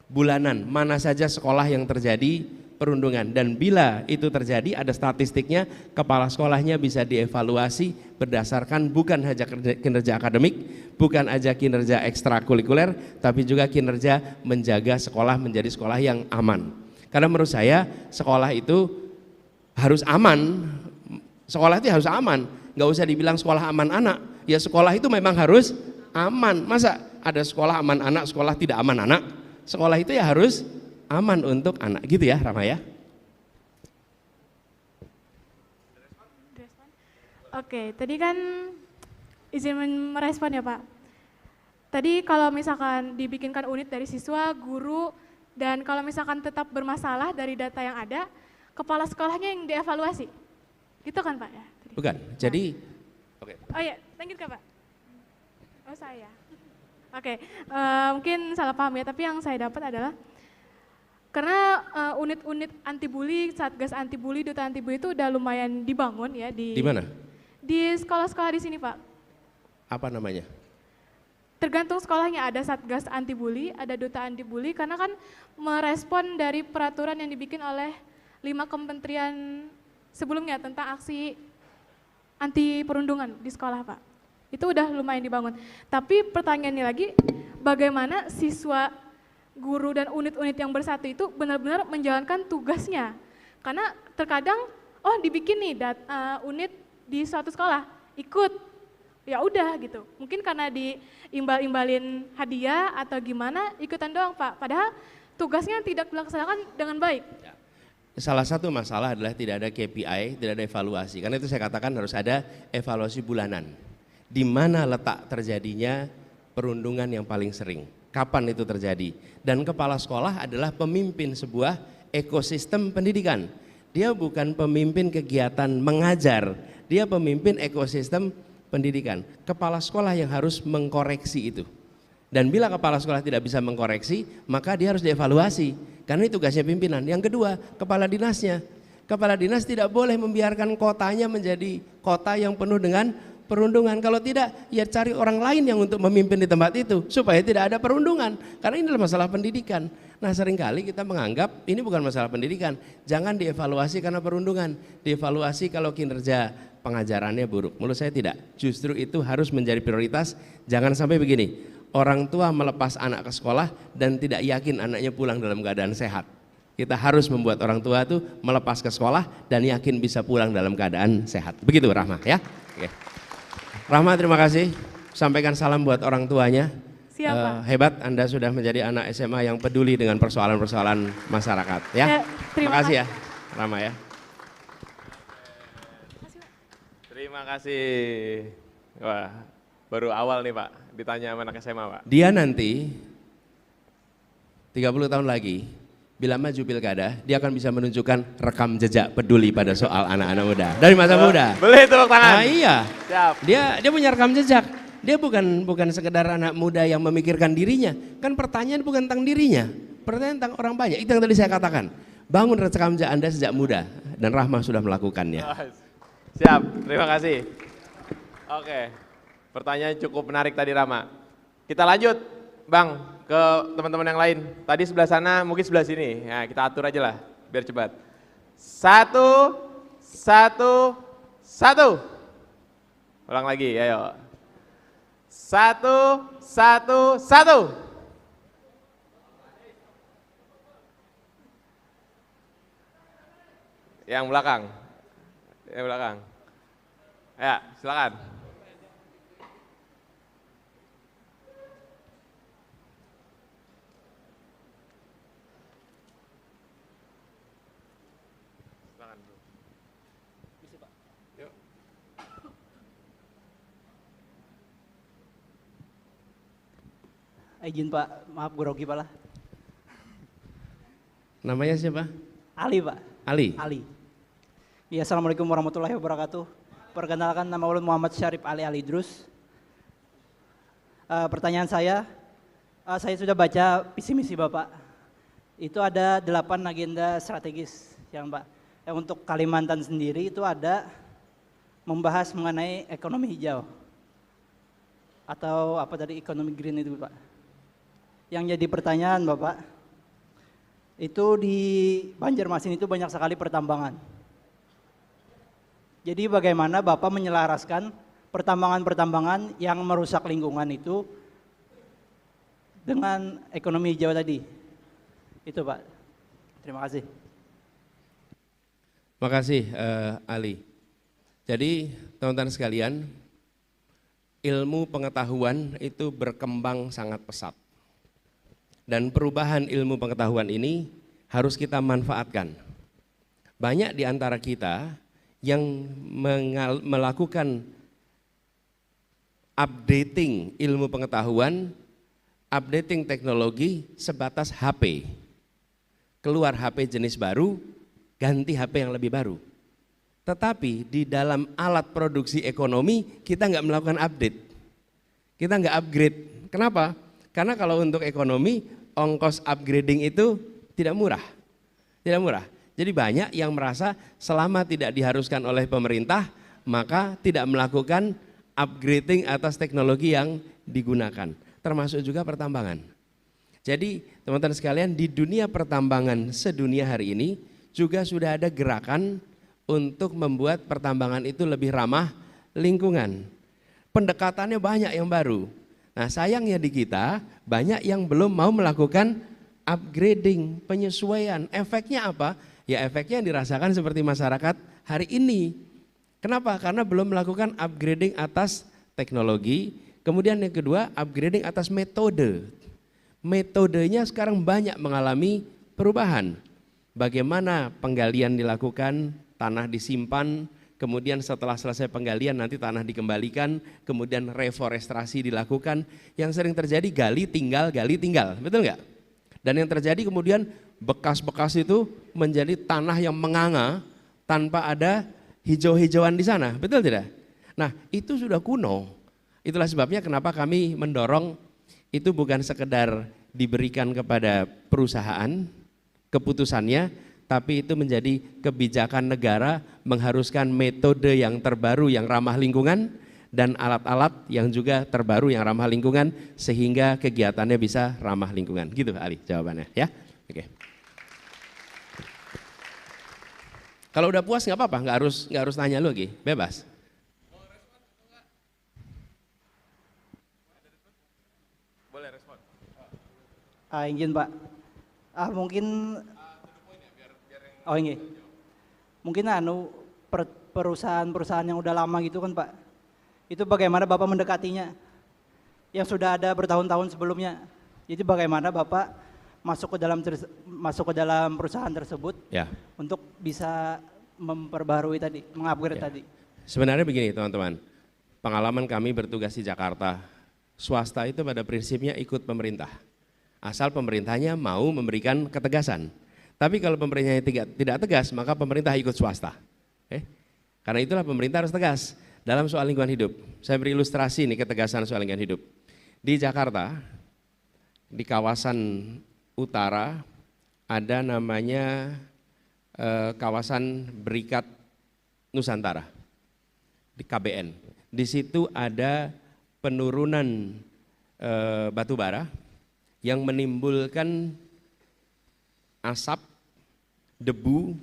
Bulanan, mana saja sekolah yang terjadi perundungan, dan bila itu terjadi ada statistiknya, kepala sekolahnya bisa dievaluasi berdasarkan bukan hanya kinerja akademik, bukan aja kinerja ekstrakurikuler, tapi juga kinerja menjaga sekolah menjadi sekolah yang aman. Karena menurut saya sekolah itu harus aman, sekolah itu harus aman, nggak usah dibilang sekolah aman anak, ya sekolah itu memang harus aman. Masa ada sekolah aman anak, sekolah tidak aman anak? Sekolah itu ya harus aman untuk anak, gitu ya Rama ya. Oke, tadi kan izin merespon ya Pak. Tadi kalau misalkan dibikinkan unit dari siswa, guru, dan kalau misalkan tetap bermasalah dari data yang ada, kepala sekolahnya yang dievaluasi. Gitu kan Pak ya? Tadi. Bukan, jadi oke. Oh iya, lanjut Kak Pak. Oh saya. Oke, mungkin salah paham ya, tapi yang saya dapat adalah karena unit-unit anti bully, satgas anti bully, duta anti bully itu udah lumayan dibangun ya di mana? Di sekolah-sekolah di sini Pak. Apa namanya? Tergantung sekolahnya, ada satgas anti bully, ada duta anti bully, karena kan merespon dari peraturan yang dibikin oleh 5 kementerian sebelumnya tentang aksi anti perundungan di sekolah Pak. Itu udah lumayan dibangun. Tapi pertanyaannya lagi, bagaimana siswa, guru, dan unit-unit yang bersatu itu benar-benar menjalankan tugasnya. Karena terkadang, oh dibikin nih unit di suatu sekolah, ikut, ya udah gitu. Mungkin karena diimbal-imbalin hadiah atau gimana, ikutan doang Pak. Padahal tugasnya tidak dilaksanakan dengan baik. Salah satu masalah adalah tidak ada KPI, tidak ada evaluasi. Karena itu saya katakan harus ada evaluasi bulanan. Di mana letak terjadinya perundungan yang paling sering, kapan itu terjadi. Dan kepala sekolah adalah pemimpin sebuah ekosistem pendidikan. Dia bukan pemimpin kegiatan mengajar, dia pemimpin ekosistem pendidikan. Kepala sekolah yang harus mengkoreksi itu. Dan bila kepala sekolah tidak bisa mengkoreksi, maka dia harus dievaluasi. Karena itu tugasnya pimpinan. Yang kedua, kepala dinasnya. Kepala dinas tidak boleh membiarkan kotanya menjadi kota yang penuh dengan perundungan. Kalau tidak, ya cari orang lain yang untuk memimpin di tempat itu supaya tidak ada perundungan. Karena ini adalah masalah pendidikan. Nah, seringkali kita menganggap ini bukan masalah pendidikan. Jangan dievaluasi karena perundungan. Dievaluasi kalau kinerja pengajarannya buruk. Menurut saya tidak. Justru itu harus menjadi prioritas. Jangan sampai begini. Orang tua melepas anak ke sekolah dan tidak yakin anaknya pulang dalam keadaan sehat. Kita harus membuat orang tua itu melepas ke sekolah dan yakin bisa pulang dalam keadaan sehat. Begitu Rahma ya. Oke. Rahma, terima kasih. Sampaikan salam buat orang tuanya. Siap Pak. Hebat, Anda sudah menjadi anak SMA yang peduli dengan persoalan-persoalan masyarakat ya. Terima kasih ya Rahma ya. Terima kasih. Wah, baru awal nih Pak, ditanya sama anak SMA Pak. Dia nanti 30 tahun lagi, bila maju pilkada, dia akan bisa menunjukkan rekam jejak peduli pada soal anak-anak muda. Dari masa muda. Boleh tepuk tangan. Nah, iya. Siap. Dia punya rekam jejak. Dia bukan sekedar anak muda yang memikirkan dirinya. Kan pertanyaan bukan tentang dirinya, pertanyaan tentang orang banyak. Itu yang tadi saya katakan. Bangun rekam jejak Anda sejak muda dan Rahma sudah melakukannya. Siap, terima kasih. Oke, pertanyaan cukup menarik tadi Rama. Kita lanjut, Bang, ke teman-teman yang lain. Tadi sebelah sana, mungkin sebelah sini. Ya, kita atur aja lah, biar cepat. 1, 1, 1. Ulang lagi, ayo. 1, 1, 1. Yang belakang. Yang belakang. Ya, silakan. Silakan, Bro. Bisa, Pak. Yuk. Izin Pak, maaf grogi Pak lah. Namanya siapa? Ali Pak. Ali. Ali. Ya, Assalamualaikum warahmatullahi wabarakatuh. Perkenalkan, nama ulun Muhammad Syarif Ali Idrus. Pertanyaan saya sudah baca visi misi Bapak. Itu ada 8 agenda strategis yang Pak. Yang untuk Kalimantan sendiri itu ada membahas mengenai ekonomi hijau. Atau apa tadi, ekonomi green itu Pak. Yang jadi pertanyaan Bapak, itu di Banjarmasin itu banyak sekali pertambangan. Jadi bagaimana Bapak menyelaraskan pertambangan-pertambangan yang merusak lingkungan itu dengan ekonomi hijau tadi? Itu Pak. Terima kasih. Makasih Ali. Jadi teman-teman sekalian, ilmu pengetahuan itu berkembang sangat pesat. Dan perubahan ilmu pengetahuan ini harus kita manfaatkan. Banyak di antara kita yang melakukan updating ilmu pengetahuan, updating teknologi sebatas HP. Keluar HP jenis baru, ganti HP yang lebih baru. Tetapi di dalam alat produksi ekonomi kita nggak melakukan update, kita nggak upgrade. Kenapa? Karena kalau untuk ekonomi ongkos upgrading itu tidak murah, tidak murah. Jadi banyak yang merasa selama tidak diharuskan oleh pemerintah maka tidak melakukan upgrading atas teknologi yang digunakan, termasuk juga pertambangan. Jadi teman-teman sekalian, di dunia pertambangan sedunia hari ini juga sudah ada gerakan untuk membuat pertambangan itu lebih ramah lingkungan. Pendekatannya banyak yang baru. Nah sayangnya di kita banyak yang belum mau melakukan upgrading, penyesuaian. Efeknya apa? Ya efeknya yang dirasakan seperti masyarakat hari ini. Kenapa? Karena belum melakukan upgrading atas teknologi. Kemudian yang kedua, upgrading atas metode. Metodenya sekarang banyak mengalami perubahan. Bagaimana penggalian dilakukan, tanah disimpan, kemudian setelah selesai penggalian nanti tanah dikembalikan, kemudian reforestasi dilakukan. Yang sering terjadi gali tinggal, betul nggak? Dan yang terjadi kemudian bekas-bekas itu menjadi tanah yang menganga tanpa ada hijau-hijauan di sana, betul tidak? Nah itu sudah kuno. Itulah sebabnya kenapa kami mendorong itu bukan sekedar diberikan kepada perusahaan keputusannya, tapi itu menjadi kebijakan negara mengharuskan metode yang terbaru yang ramah lingkungan dan alat-alat yang juga terbaru yang ramah lingkungan sehingga kegiatannya bisa ramah lingkungan. Gitu Ali jawabannya ya. Oke. Kalau udah puas nggak apa-apa, nggak harus tanya lagi, bebas. Boleh respon. Izin Pak. Mungkin ini. Mungkin perusahaan-perusahaan yang udah lama gitu kan Pak. Itu bagaimana Bapak mendekatinya? Yang sudah ada bertahun-tahun sebelumnya. Jadi bagaimana Bapak masuk ke dalam perusahaan tersebut Ya. untuk bisa memperbarui tadi, mengupgrade Ya. tadi. Sebenarnya begini teman-teman, pengalaman kami bertugas di Jakarta, swasta itu pada prinsipnya ikut pemerintah. Asal pemerintahnya mau memberikan ketegasan. Tapi kalau pemerintahnya tidak tegas, maka pemerintah ikut swasta. Karena itulah pemerintah harus tegas dalam soal lingkungan hidup. Saya beri ilustrasi nih ketegasan soal lingkungan hidup. Di Jakarta, di kawasan utara ada namanya kawasan Berikat Nusantara di KBN. Di situ ada penurunan batu bara yang menimbulkan asap, debu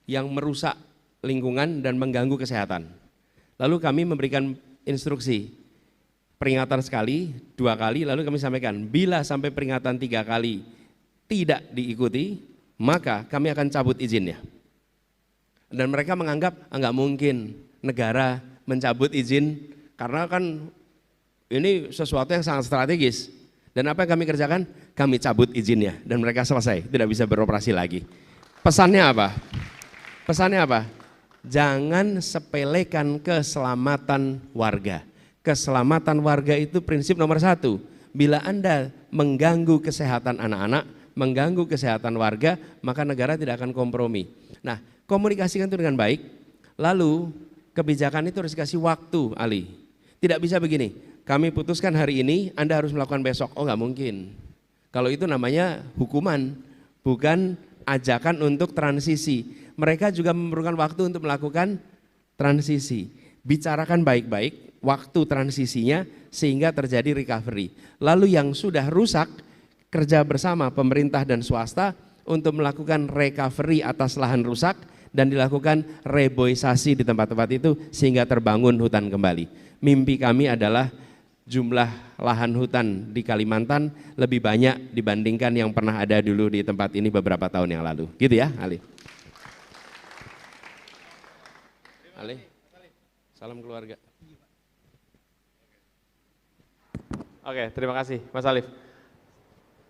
yang merusak lingkungan dan mengganggu kesehatan. Lalu kami memberikan instruksi peringatan sekali, 2 kali, lalu kami sampaikan bila sampai peringatan 3 kali tidak diikuti, maka kami akan cabut izinnya. Dan mereka menganggap nggak mungkin negara mencabut izin karena kan ini sesuatu yang sangat strategis. Dan apa yang kami kerjakan? Kami cabut izinnya dan mereka selesai, tidak bisa beroperasi lagi. Pesannya apa? Pesannya apa? Jangan sepelekan keselamatan warga. Keselamatan warga itu prinsip nomor 1. Bila Anda mengganggu kesehatan anak-anak, mengganggu kesehatan warga, maka negara tidak akan kompromi. Nah, komunikasikan itu dengan baik, lalu kebijakan itu harus dikasih waktu, Ali. Tidak bisa begini, kami putuskan hari ini, Anda harus melakukan besok. Oh nggak mungkin. Kalau itu namanya hukuman, bukan ajakan untuk transisi. Mereka juga memerlukan waktu untuk melakukan transisi. Bicarakan baik-baik waktu transisinya sehingga terjadi recovery. Lalu yang sudah rusak, kerja bersama pemerintah dan swasta untuk melakukan recovery atas lahan rusak dan dilakukan reboisasi di tempat-tempat itu sehingga terbangun hutan kembali. Mimpi kami adalah jumlah lahan hutan di Kalimantan lebih banyak dibandingkan yang pernah ada dulu di tempat ini beberapa tahun yang lalu. Gitu ya, Ali. Ali, salam keluarga. Oke, terima kasih Mas Alif.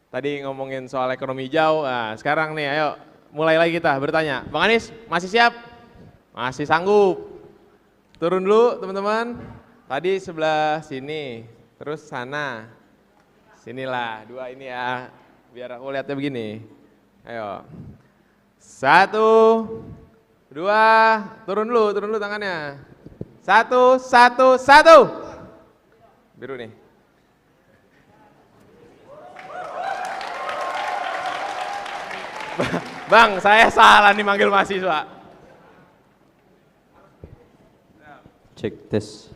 Tadi ngomongin soal ekonomi hijau, nah sekarang nih ayo mulai lagi kita bertanya. Bang Anies masih siap? Masih sanggup? Turun dulu teman-teman. Tadi sebelah sini, terus sana. Sinilah, 2 ini ya. Biar aku lihatnya begini. Ayo. 1, 2, turun dulu tangannya. 1, 1, 1. Biru nih. Bang, saya salah nih manggil mahasiswa. Cek tes.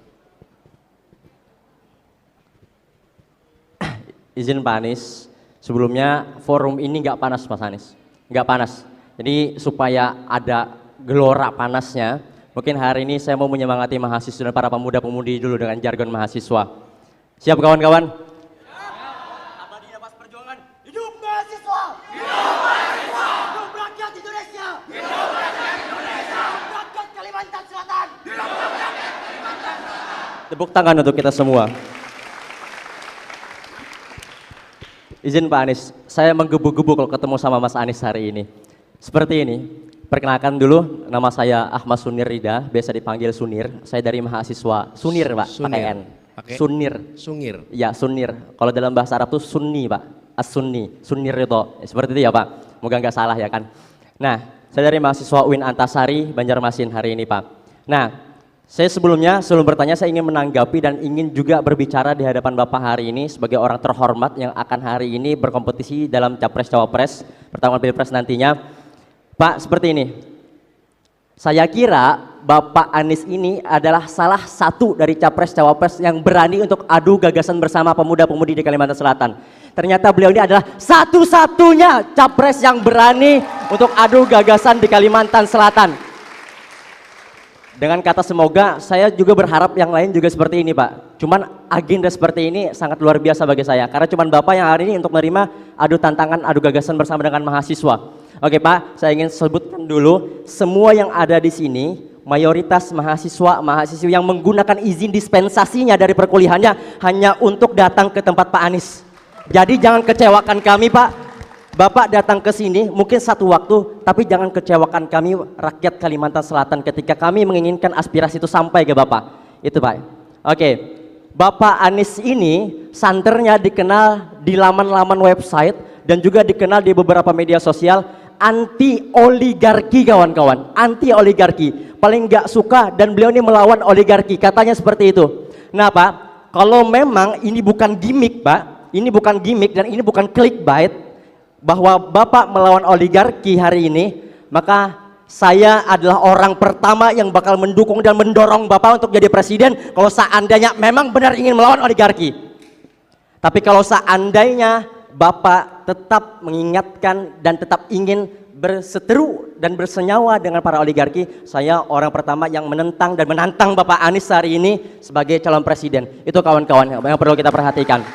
Izin Pak Anies, sebelumnya forum ini nggak panas Mas Anies, nggak panas. Jadi supaya ada gelora panasnya, mungkin hari ini saya mau menyemangati mahasiswa dan para pemuda-pemudi dulu dengan jargon mahasiswa. Siap kawan-kawan? Abadi nafas perjuangan, hidup mahasiswa! Hidup mahasiswa! Hidup rakyat Indonesia! Hidup rakyat Indonesia! Rakyat Kalimantan Selatan! Hidup rakyat Kalimantan Selatan! Tepuk tangan untuk kita semua. Izin Pak Anies, saya menggebu-gebu kalau ketemu sama Mas Anies hari ini. Seperti ini, perkenalkan dulu, nama saya Ahmad Sunir Rida, biasa dipanggil Sunir. Saya dari mahasiswa Sunir Pak, pakai N. Sunir. Sungir. Ya Sunir, kalau dalam bahasa Arab tuh Sunni Pak, As-Sunni, Sunir itu, seperti itu ya Pak, moga nggak salah ya kan. Nah, saya dari mahasiswa UIN Antasari, Banjarmasin hari ini Pak. Nah, saya sebelum bertanya saya ingin menanggapi dan ingin juga berbicara di hadapan Bapak hari ini sebagai orang terhormat yang akan hari ini berkompetisi dalam Capres-Cawapres pertarungan Pilpres nantinya. Pak, seperti ini. Saya kira Bapak Anies ini adalah salah satu dari Capres-Cawapres yang berani untuk adu gagasan bersama pemuda-pemudi di Kalimantan Selatan. Ternyata beliau ini adalah satu-satunya Capres yang berani untuk adu gagasan di Kalimantan Selatan. Dengan kata semoga, saya juga berharap yang lain juga seperti ini Pak. Cuman agenda seperti ini sangat luar biasa bagi saya. Karena cuman Bapak yang hari ini untuk menerima adu tantangan, adu gagasan bersama dengan mahasiswa. Oke Pak, saya ingin sebutkan dulu, semua yang ada di sini, mayoritas mahasiswa yang menggunakan izin dispensasinya dari perkuliahannya hanya untuk datang ke tempat Pak Anies. Jadi jangan kecewakan kami Pak. Bapak datang ke sini mungkin satu waktu, tapi jangan kecewakan kami rakyat Kalimantan Selatan ketika kami menginginkan aspirasi itu sampai ke Bapak. Itu Pak. Oke, Bapak Anies ini santernya dikenal di laman-laman website dan juga dikenal di beberapa media sosial anti oligarki kawan-kawan, anti oligarki. Paling nggak suka dan beliau ini melawan oligarki, katanya seperti itu. Nah Pak, kalau memang ini bukan gimmick Pak, ini bukan gimmick dan ini bukan clickbait, bahwa Bapak melawan oligarki hari ini, maka saya adalah orang pertama yang bakal mendukung dan mendorong Bapak untuk jadi presiden kalau seandainya memang benar ingin melawan oligarki. Tapi kalau seandainya Bapak tetap mengingatkan dan tetap ingin berseteru dan bersenyawa dengan para oligarki, saya orang pertama yang menentang dan menantang Bapak Anies hari ini sebagai calon presiden. Itu kawan-kawan yang perlu kita perhatikan.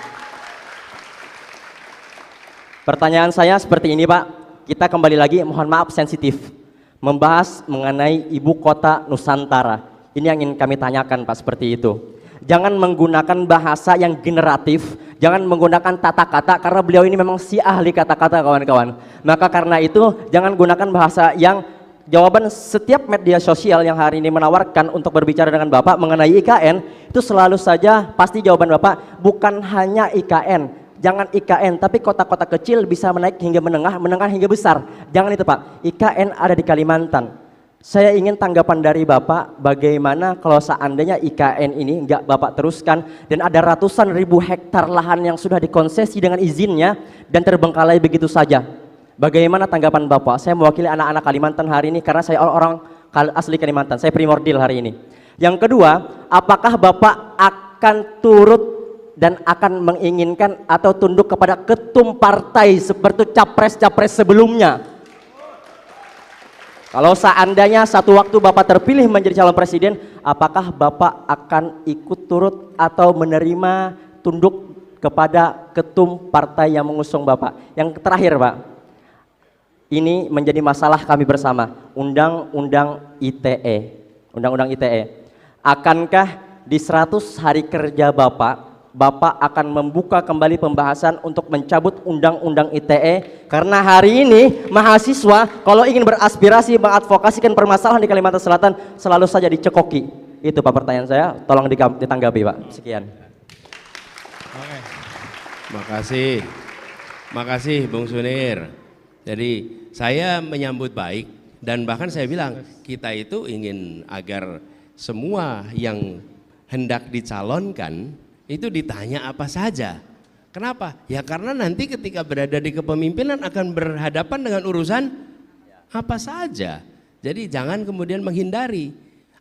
Pertanyaan saya seperti ini Pak, kita kembali lagi, mohon maaf sensitif, membahas mengenai ibu kota Nusantara. Ini yang ingin kami tanyakan Pak, seperti itu. Jangan menggunakan bahasa yang generatif, jangan menggunakan tata kata karena beliau ini memang si ahli kata-kata kawan-kawan. Maka karena itu jangan gunakan bahasa yang jawaban setiap media sosial yang hari ini menawarkan untuk berbicara dengan Bapak mengenai IKN, itu selalu saja pasti jawaban Bapak bukan hanya IKN. Jangan IKN, tapi kota-kota kecil bisa menaik hingga menengah, menengah hingga besar. Jangan itu Pak, IKN ada di Kalimantan. Saya ingin tanggapan dari Bapak, bagaimana kalau seandainya IKN ini enggak Bapak teruskan dan ada ratusan ribu hektar lahan yang sudah dikonsesi dengan izinnya dan terbengkalai begitu saja. Bagaimana tanggapan Bapak? Saya mewakili anak-anak Kalimantan hari ini karena saya orang asli Kalimantan, saya primordial hari ini. Yang kedua, apakah Bapak akan turut dan akan menginginkan atau tunduk kepada ketum partai seperti capres-capres sebelumnya? Kalau seandainya satu waktu Bapak terpilih menjadi calon presiden, apakah Bapak akan ikut turut atau menerima tunduk kepada ketum partai yang mengusung Bapak? Yang terakhir Pak, ini menjadi masalah kami bersama, Undang-Undang ITE. Undang-Undang ITE, akankah di 100 hari kerja Bapak akan membuka kembali pembahasan untuk mencabut Undang-Undang ITE? Karena hari ini mahasiswa kalau ingin beraspirasi mengadvokasikan permasalahan di Kalimantan Selatan selalu saja dicekoki. Itu Pak pertanyaan saya, tolong ditanggapi Pak. Sekian. Oke. Makasih Bung Sunir. Jadi saya menyambut baik dan bahkan saya bilang kita itu ingin agar semua yang hendak dicalonkan itu ditanya apa saja. Kenapa? Ya karena nanti ketika berada di kepemimpinan akan berhadapan dengan urusan apa saja. Jadi jangan kemudian menghindari.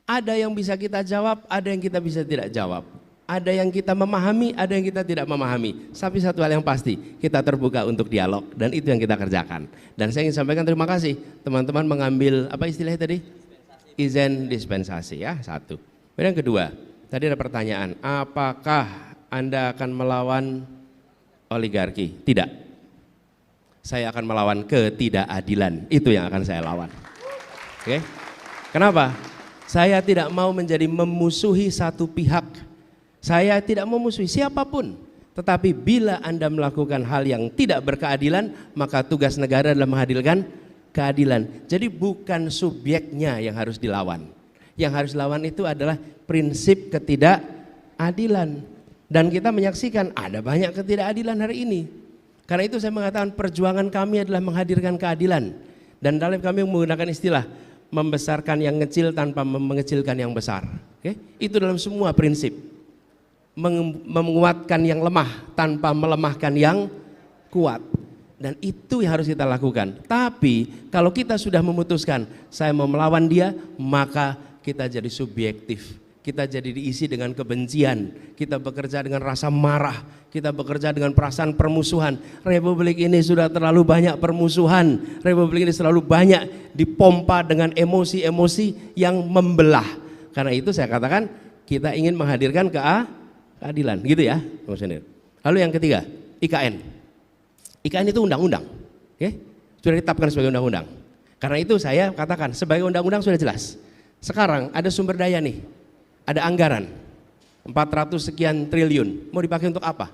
Ada yang bisa kita jawab, ada yang kita bisa tidak jawab. Ada yang kita memahami, ada yang kita tidak memahami. Tapi satu hal yang pasti, kita terbuka untuk dialog dan itu yang kita kerjakan. Dan saya ingin sampaikan terima kasih teman-teman mengambil apa istilahnya tadi? Izin dispensasi ya, satu. Kemudian yang kedua, tadi ada pertanyaan, apakah Anda akan melawan oligarki? Tidak. Saya akan melawan ketidakadilan, itu yang akan saya lawan. Oke? Kenapa? Saya tidak mau menjadi memusuhi satu pihak. Saya tidak memusuhi siapapun, tetapi bila Anda melakukan hal yang tidak berkeadilan, maka tugas negara adalah menghadirkan keadilan. Jadi bukan subjeknya yang harus dilawan. Yang harus dilawan itu adalah prinsip ketidakadilan. Dan kita menyaksikan ada banyak ketidakadilan hari ini. Karena itu saya mengatakan perjuangan kami adalah menghadirkan keadilan. Dan dalam kami menggunakan istilah membesarkan yang kecil tanpa mengecilkan yang besar. Oke? Itu dalam semua prinsip. Menguatkan yang lemah tanpa melemahkan yang kuat, dan itu yang harus kita lakukan. Tapi kalau kita sudah memutuskan saya mau melawan dia, maka kita jadi subjektif, kita jadi diisi dengan kebencian, kita bekerja dengan rasa marah, kita bekerja dengan perasaan permusuhan. Republik ini sudah terlalu banyak permusuhan, republik ini selalu banyak dipompa dengan emosi-emosi yang membelah. Karena itu saya katakan kita ingin menghadirkan keadilan, gitu ya. Lalu yang ketiga, IKN. IKN itu undang-undang, oke? Sudah ditetapkan sebagai undang-undang. Karena itu saya katakan sebagai undang-undang sudah jelas. Sekarang ada sumber daya nih, ada anggaran 400 sekian triliun. Mau dipakai untuk apa?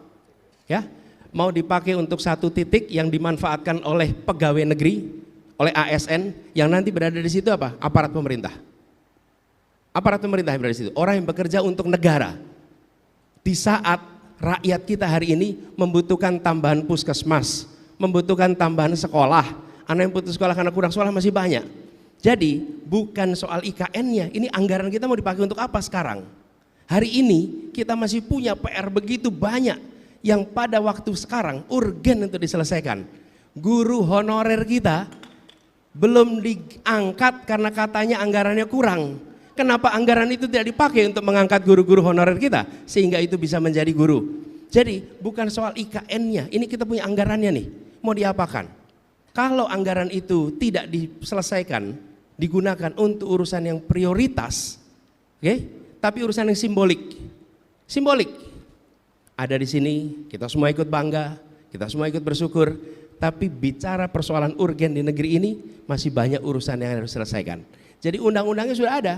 Ya, mau dipakai untuk satu titik yang dimanfaatkan oleh pegawai negeri, oleh ASN yang nanti berada di situ apa? Aparat pemerintah. Aparat pemerintah yang berada di situ, orang yang bekerja untuk negara. Di saat rakyat kita hari ini membutuhkan tambahan puskesmas, membutuhkan tambahan sekolah, anak yang putus sekolah karena kurang sekolah masih banyak. Jadi bukan soal IKN-nya, ini anggaran kita mau dipakai untuk apa sekarang? Hari ini kita masih punya PR begitu banyak yang pada waktu sekarang urgen untuk diselesaikan. Guru honorer kita belum diangkat karena katanya anggarannya kurang. Kenapa anggaran itu tidak dipakai untuk mengangkat guru-guru honorer kita sehingga itu bisa menjadi guru? Jadi bukan soal IKN-nya, ini kita punya anggarannya nih, mau diapakan? Kalau anggaran itu tidak diselesaikan, digunakan untuk urusan yang prioritas, oke? Tapi urusan yang simbolik. Ada di sini, kita semua ikut bangga, kita semua ikut bersyukur, tapi bicara persoalan urgen di negeri ini masih banyak urusan yang harus diselesaikan. Jadi undang-undangnya sudah ada.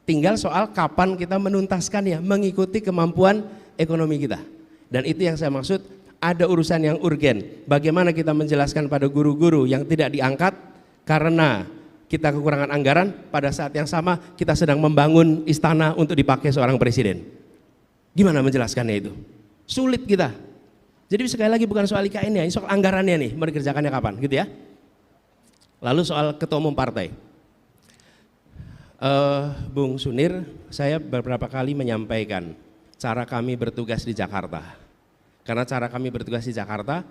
Tinggal soal kapan kita menuntaskannya mengikuti kemampuan ekonomi kita. Dan itu yang saya maksud, ada urusan yang urgen. Bagaimana kita menjelaskan pada guru-guru yang tidak diangkat karena kita kekurangan anggaran, pada saat yang sama kita sedang membangun istana untuk dipakai seorang presiden. Gimana menjelaskannya itu? Sulit kita. Jadi sekali lagi bukan soal IKN-nya, ini soal anggarannya nih, mau dikerjakannya kapan gitu ya. Lalu soal ketua umum partai. Bung Sunir, saya beberapa kali menyampaikan cara kami bertugas di Jakarta. Karena cara kami bertugas di Jakarta,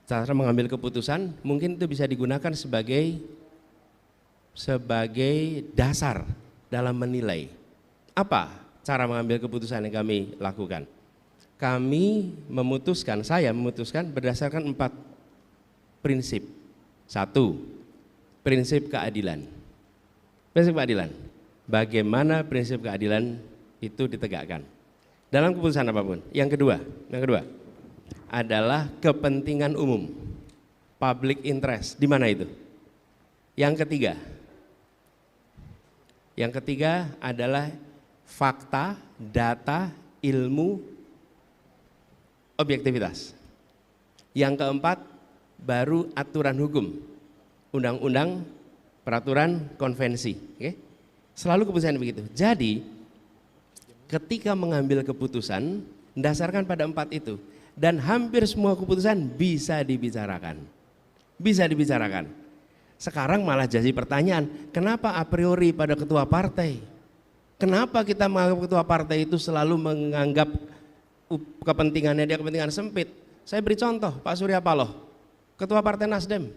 cara mengambil keputusan mungkin itu bisa digunakan sebagai dasar dalam menilai. Apa cara mengambil keputusan yang kami lakukan? Kami memutuskan, saya memutuskan berdasarkan 4 prinsip. 1, prinsip keadilan. Prinsip keadilan, bagaimana prinsip keadilan itu ditegakkan dalam keputusan apapun. Yang kedua adalah kepentingan umum, public interest. Di mana itu? Yang ketiga adalah fakta, data, ilmu, objektivitas. Yang keempat baru aturan hukum, undang-undang, peraturan, konvensi. Oke? Selalu keputusan begitu. Jadi ketika mengambil keputusan mendasarkan pada 4 itu, dan hampir semua keputusan bisa dibicarakan. Bisa dibicarakan. Sekarang malah jadi pertanyaan, kenapa a priori pada ketua partai? Kenapa kita menganggap ketua partai itu selalu menganggap kepentingannya dia kepentingan sempit? Saya beri contoh, Pak Surya Paloh, ketua partai Nasdem.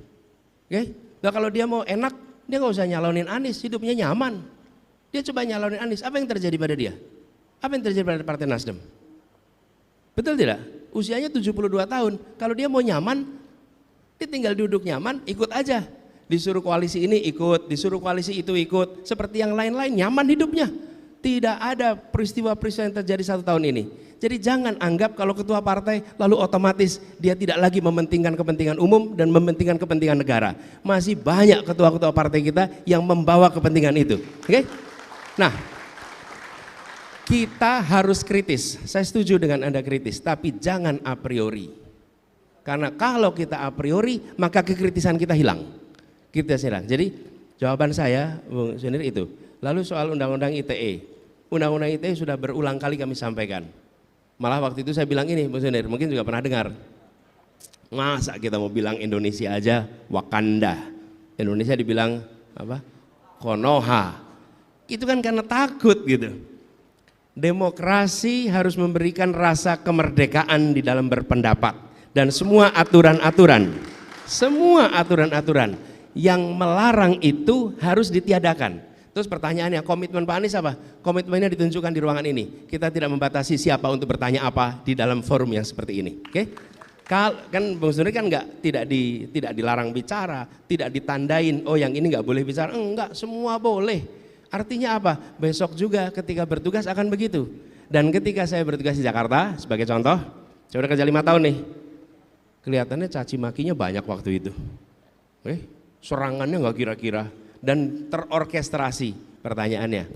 Oke? Nah, kalau dia mau enak, dia nggak usah nyalonin Anies, hidupnya nyaman. Dia coba nyalonin Anies, apa yang terjadi pada dia? Apa yang terjadi pada partai Nasdem? Betul tidak? Usianya 72 tahun, kalau dia mau nyaman, dia tinggal duduk nyaman, ikut aja. Disuruh koalisi ini ikut, disuruh koalisi itu ikut, seperti yang lain-lain, nyaman hidupnya. Tidak ada peristiwa-peristiwa yang terjadi 1 tahun ini. Jadi jangan anggap kalau ketua partai lalu otomatis dia tidak lagi mementingkan kepentingan umum dan mementingkan kepentingan negara. Masih banyak ketua-ketua partai kita yang membawa kepentingan itu. Oke? Nah, kita harus kritis. Saya setuju dengan Anda kritis, tapi jangan a priori. Karena kalau kita a priori, maka kekritisan kita hilang. Kita hilang. Jadi jawaban saya, Bung Sunir itu. Lalu soal undang-undang ITE. Undang-undang ITE sudah berulang kali kami sampaikan. Malah waktu itu saya bilang ini, Bung Sunir, mungkin juga pernah dengar. Masa kita mau bilang Indonesia aja Wakanda. Indonesia dibilang apa? Konoha. Itu kan karena takut gitu. Demokrasi harus memberikan rasa kemerdekaan di dalam berpendapat. Dan semua aturan-aturan yang melarang itu harus ditiadakan. Terus pertanyaannya, komitmen Pak Anies apa? Komitmennya ditunjukkan di ruangan ini. Kita tidak membatasi siapa untuk bertanya apa di dalam forum yang seperti ini. Oke? Kan Bung Sunir kan tidak dilarang bicara, tidak ditandain, oh yang ini nggak boleh bicara. Enggak, semua boleh. Artinya apa? Besok juga ketika bertugas akan begitu. Dan ketika saya bertugas di Jakarta, sebagai contoh, saya udah kerja 5 tahun nih. Kelihatannya caci makinya banyak waktu itu. Serangannya nggak kira-kira. Dan terorkestrasi. Pertanyaannya,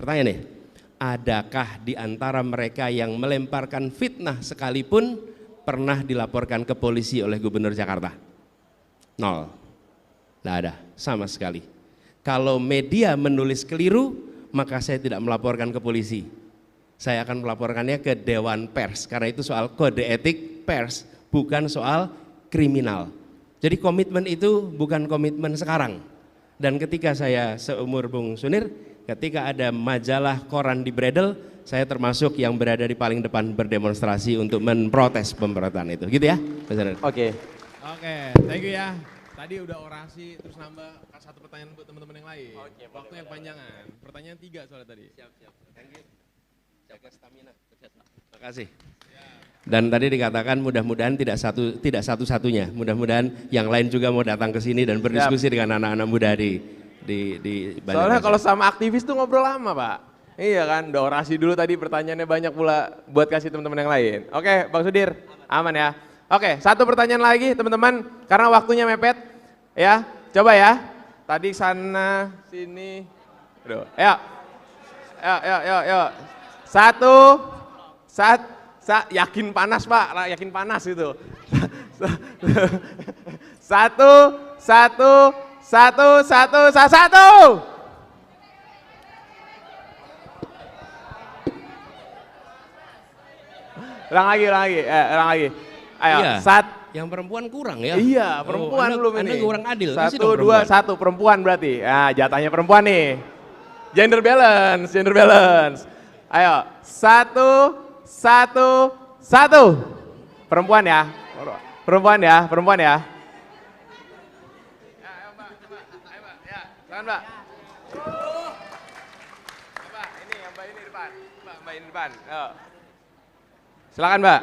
adakah di antara mereka yang melemparkan fitnah sekalipun pernah dilaporkan ke polisi oleh Gubernur Jakarta? 0. Tidak ada, sama sekali. Kalau media menulis keliru, maka saya tidak melaporkan ke polisi. Saya akan melaporkannya ke Dewan Pers, karena itu soal kode etik pers, bukan soal kriminal. Jadi komitmen itu bukan komitmen sekarang. Dan ketika saya seumur Bung Sunir, ketika ada majalah koran di Bredel, saya termasuk yang berada di paling depan berdemonstrasi untuk memprotes pemberontakan itu. Gitu ya, Mas Sunir? Oke. Oke, thank you ya. Tadi udah orasi, terus nambah 1 pertanyaan buat teman-teman yang lain. Waktu yang panjangan. Pertanyaan 3 soalnya tadi. Siap. Thank you. Jaga stamina. Terima kasih. Dan tadi dikatakan mudah-mudahan tidak satu-satunya, mudah-mudahan yang lain juga mau datang ke sini dan berdiskusi dengan anak-anak muda di Soalnya kalau sama aktivis tuh ngobrol lama, Pak. Iya kan, udah orasi dulu tadi, pertanyaannya banyak pula buat kasih teman-teman yang lain. Oke, Bang Sudir, aman ya. Oke, 1 pertanyaan lagi teman-teman, karena waktunya mepet. Ya, coba ya. Tadi sana, sini. Aduh, ayo. 1, yakin panas Pak, yakin panas itu. 1. Ulang lagi. Ayo, iya, yang perempuan kurang ya? Iya, perempuan belum ini. Anda kurang adil. 1, 2, 1, perempuan berarti. Nah, jatahnya perempuan nih. Gender balance. Ayo, 1. Perempuan ya. Ayo, Mbak. Ya, silakan, Mbak. Mbak, ini depan. Mbak ini depan. Ayo. Silakan, Mbak.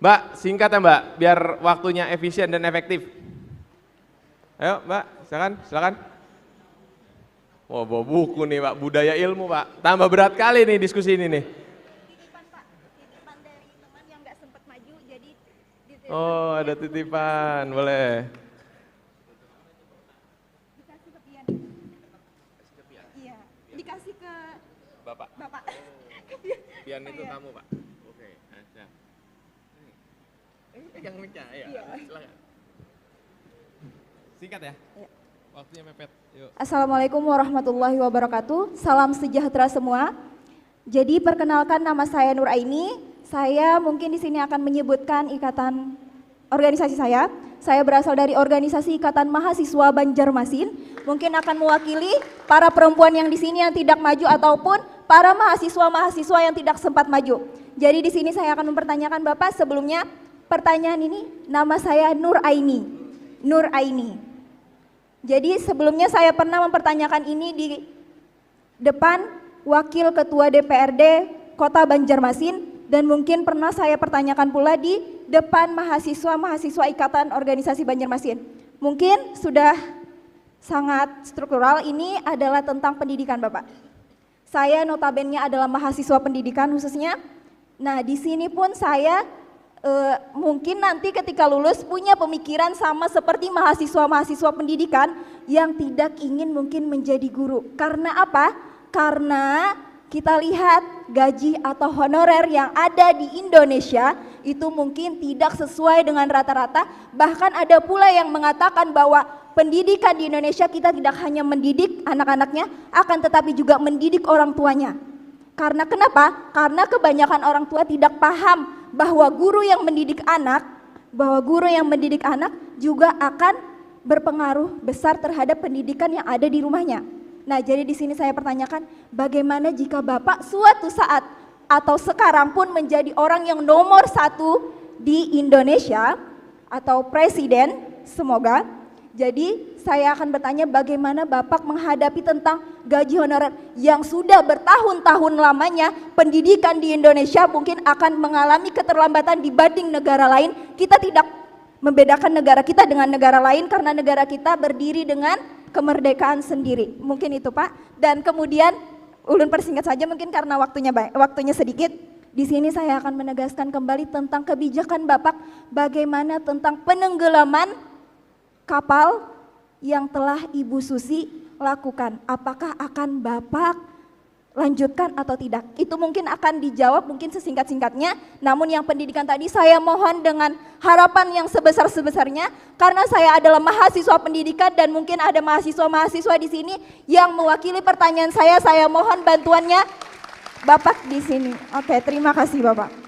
Mbak, singkat ya, Mbak, biar waktunya efisien dan efektif. Ayo, Mbak, silakan. Oh, bawa buku nih, Pak, budaya ilmu, Pak. Tambah berat kali nih diskusi ini nih. Oh, ada titipan, boleh. Dikasih ke Pian. Iya, dikasih ke Bapak. Pian itu kamu, Pak. Oke, nah. Pegang mic-nya, ya. Silakan. Singkat ya. Waktunya mepet. Yuk. Assalamualaikum warahmatullahi wabarakatuh. Salam sejahtera semua. Jadi perkenalkan, nama saya Nur Aini. Saya mungkin di sini akan menyebutkan ikatan organisasi saya. Saya berasal dari organisasi Ikatan Mahasiswa Banjarmasin. Mungkin akan mewakili para perempuan yang di sini yang tidak maju ataupun para mahasiswa-mahasiswa yang tidak sempat maju. Jadi di sini saya akan mempertanyakan Bapak. Sebelumnya pertanyaan ini, nama saya Nur Aini. Nur Aini. Jadi sebelumnya saya pernah mempertanyakan ini di depan Wakil Ketua DPRD Kota Banjarmasin, dan mungkin pernah saya pertanyakan pula di depan mahasiswa-mahasiswa Ikatan Organisasi Banjarmasin. Mungkin sudah sangat struktural, ini adalah tentang pendidikan Bapak. Saya notabene adalah mahasiswa pendidikan khususnya. Nah, di sini pun saya mungkin nanti ketika lulus punya pemikiran sama seperti mahasiswa-mahasiswa pendidikan yang tidak ingin mungkin menjadi guru. Karena apa? Karena kita lihat gaji atau honorer yang ada di Indonesia itu mungkin tidak sesuai dengan rata-rata. Bahkan ada pula yang mengatakan bahwa pendidikan di Indonesia kita tidak hanya mendidik anak-anaknya, akan tetapi juga mendidik orang tuanya. Karena kenapa? Karena kebanyakan orang tua tidak paham bahwa guru yang mendidik anak, juga akan berpengaruh besar terhadap pendidikan yang ada di rumahnya. Nah, jadi di sini saya pertanyakan, bagaimana jika Bapak suatu saat atau sekarang pun menjadi orang yang nomor 1 di Indonesia atau presiden, semoga. Jadi saya akan bertanya bagaimana Bapak menghadapi tentang gaji honorer yang sudah bertahun-tahun lamanya pendidikan di Indonesia mungkin akan mengalami keterlambatan dibanding negara lain. Kita tidak membedakan negara kita dengan negara lain karena negara kita berdiri dengan kemerdekaan sendiri. Mungkin itu Pak. Dan kemudian ulun persingkat saja mungkin karena waktunya sedikit. Di sini saya akan menegaskan kembali tentang kebijakan Bapak bagaimana tentang penenggelaman kapal yang telah Ibu Susi lakukan. Apakah akan Bapak lanjutkan atau tidak? Itu mungkin akan dijawab mungkin sesingkat-singkatnya. Namun yang pendidikan tadi saya mohon dengan harapan yang sebesar-sebesarnya karena saya adalah mahasiswa pendidikan dan mungkin ada mahasiswa-mahasiswa di sini yang mewakili pertanyaan saya mohon bantuannya Bapak di sini. Oke, terima kasih Bapak.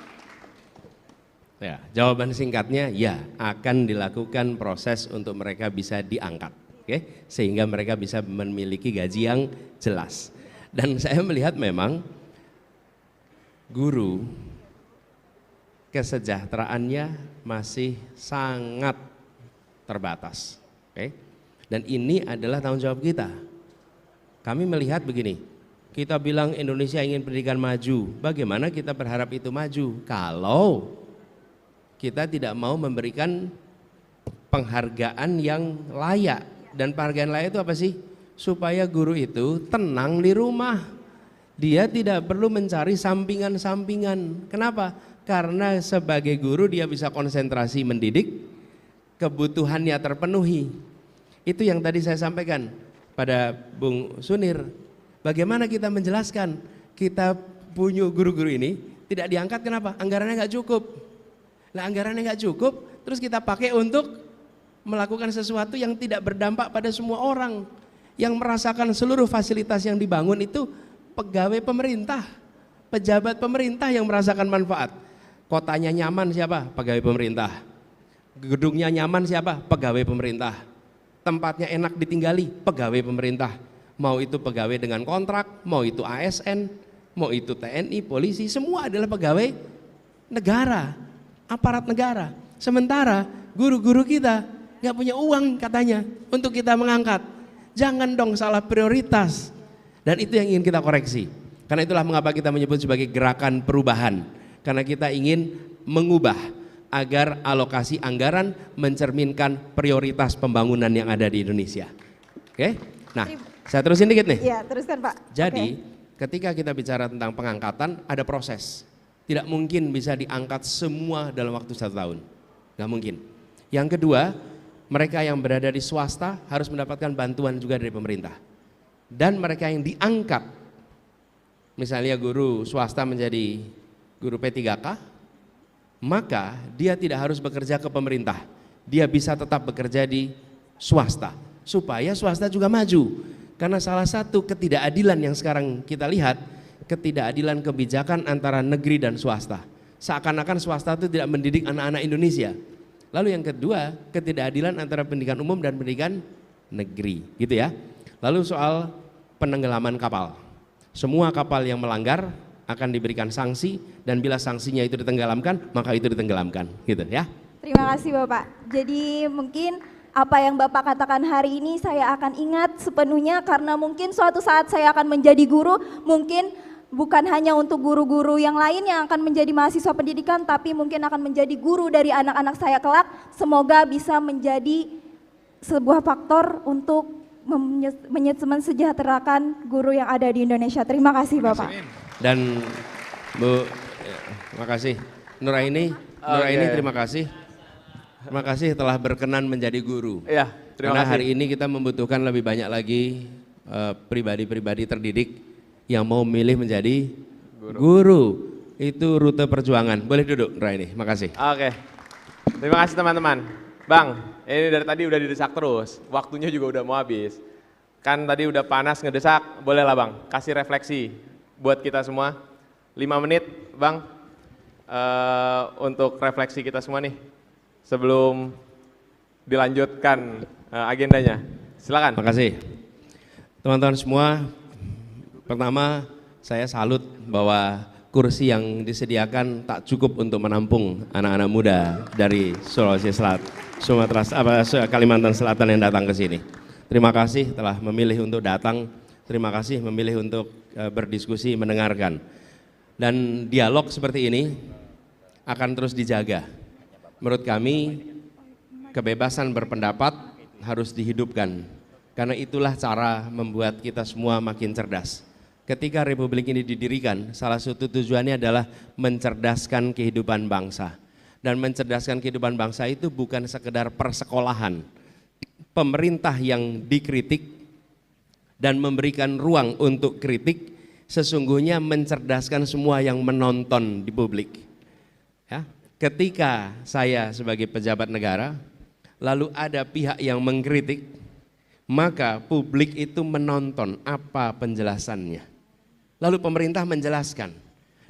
Ya, jawaban singkatnya ya, akan dilakukan proses untuk mereka bisa diangkat, oke? Sehingga mereka bisa memiliki gaji yang jelas. Dan saya melihat memang guru kesejahteraannya masih sangat terbatas, oke? Dan ini adalah tanggung jawab kita. Kami melihat begini, kita bilang Indonesia ingin pendidikan maju, bagaimana kita berharap itu maju kalau kita tidak mau memberikan penghargaan yang layak. Dan penghargaan layak itu apa sih? Supaya guru itu tenang di rumah. Dia tidak perlu mencari sampingan-sampingan. Kenapa? Karena sebagai guru dia bisa konsentrasi mendidik, kebutuhannya terpenuhi. Itu yang tadi saya sampaikan pada Bung Sunir. Bagaimana kita menjelaskan kita punya guru-guru ini tidak diangkat, kenapa? Anggarannya nggak cukup. Nah, anggarannya nggak cukup, terus kita pakai untuk melakukan sesuatu yang tidak berdampak pada semua orang. Yang merasakan seluruh fasilitas yang dibangun itu pegawai pemerintah, pejabat pemerintah yang merasakan manfaat. Kotanya nyaman siapa? Pegawai pemerintah. Gedungnya nyaman siapa? Pegawai pemerintah. Tempatnya enak ditinggali, pegawai pemerintah. Mau itu pegawai dengan kontrak, mau itu ASN, mau itu TNI, polisi, semua adalah pegawai negara. Aparat negara. Sementara guru-guru kita nggak punya uang katanya untuk kita mengangkat. Jangan dong salah prioritas. Dan itu yang ingin kita koreksi. Karena itulah mengapa kita menyebut sebagai gerakan perubahan. Karena kita ingin mengubah agar alokasi anggaran mencerminkan prioritas pembangunan yang ada di Indonesia. Oke? Nah, saya terusin dikit nih. Iya, teruskan Pak. Jadi, ketika kita bicara tentang pengangkatan ada proses. Tidak mungkin bisa diangkat semua dalam waktu 1 tahun, nggak mungkin. Yang kedua, mereka yang berada di swasta harus mendapatkan bantuan juga dari pemerintah. Dan mereka yang diangkat, misalnya guru swasta menjadi guru P3K, maka dia tidak harus bekerja ke pemerintah. Dia bisa tetap bekerja di swasta, supaya swasta juga maju. Karena salah satu ketidakadilan yang sekarang kita lihat, ketidakadilan kebijakan antara negeri dan swasta. Seakan-akan swasta itu tidak mendidik anak-anak Indonesia. Lalu yang kedua, ketidakadilan antara pendidikan umum dan pendidikan negeri, gitu ya. Lalu soal penenggelaman kapal. Semua kapal yang melanggar akan diberikan sanksi, dan bila sanksinya itu ditenggelamkan, maka itu ditenggelamkan, gitu ya. Terima kasih Bapak. Jadi mungkin apa yang Bapak katakan hari ini saya akan ingat sepenuhnya, karena mungkin suatu saat saya akan menjadi guru, mungkin bukan hanya untuk guru-guru yang lain yang akan menjadi mahasiswa pendidikan, tapi mungkin akan menjadi guru dari anak-anak saya kelak. Semoga bisa menjadi sebuah faktor untuk mensejahterakan guru yang ada di Indonesia. Terima kasih Bapak. Dan Bu, makasih. Nuraini, terima kasih. Terima kasih telah berkenan menjadi guru. Iya, terima Karena kasih. hari ini kita membutuhkan lebih banyak lagi pribadi-pribadi terdidik yang mau milih menjadi guru. Itu rute perjuangan. Boleh duduk, Nuraini. Makasih. Oke, terima kasih teman-teman. Bang, ini dari tadi udah didesak terus, waktunya juga udah mau habis. Kan tadi udah panas ngedesak, boleh lah Bang, kasih refleksi buat kita semua. 5 menit Bang, untuk refleksi kita semua nih, sebelum dilanjutkan agendanya. Silakan. Makasih. Teman-teman semua, pertama saya salut bahwa kursi yang disediakan tak cukup untuk menampung anak-anak muda dari Sulawesi Selatan, Kalimantan Selatan yang datang ke sini. Terima kasih telah memilih untuk datang, terima kasih memilih untuk berdiskusi, mendengarkan. Dan dialog seperti ini akan terus dijaga. Menurut kami, kebebasan berpendapat harus dihidupkan, karena itulah cara membuat kita semua makin cerdas. Ketika Republik ini didirikan, salah satu tujuannya adalah mencerdaskan kehidupan bangsa. Dan mencerdaskan kehidupan bangsa itu bukan sekedar persekolahan. Pemerintah yang dikritik dan memberikan ruang untuk kritik, sesungguhnya mencerdaskan semua yang menonton di publik. Ya, ketika saya sebagai pejabat negara, lalu ada pihak yang mengkritik, maka publik itu menonton apa penjelasannya. Lalu pemerintah menjelaskan,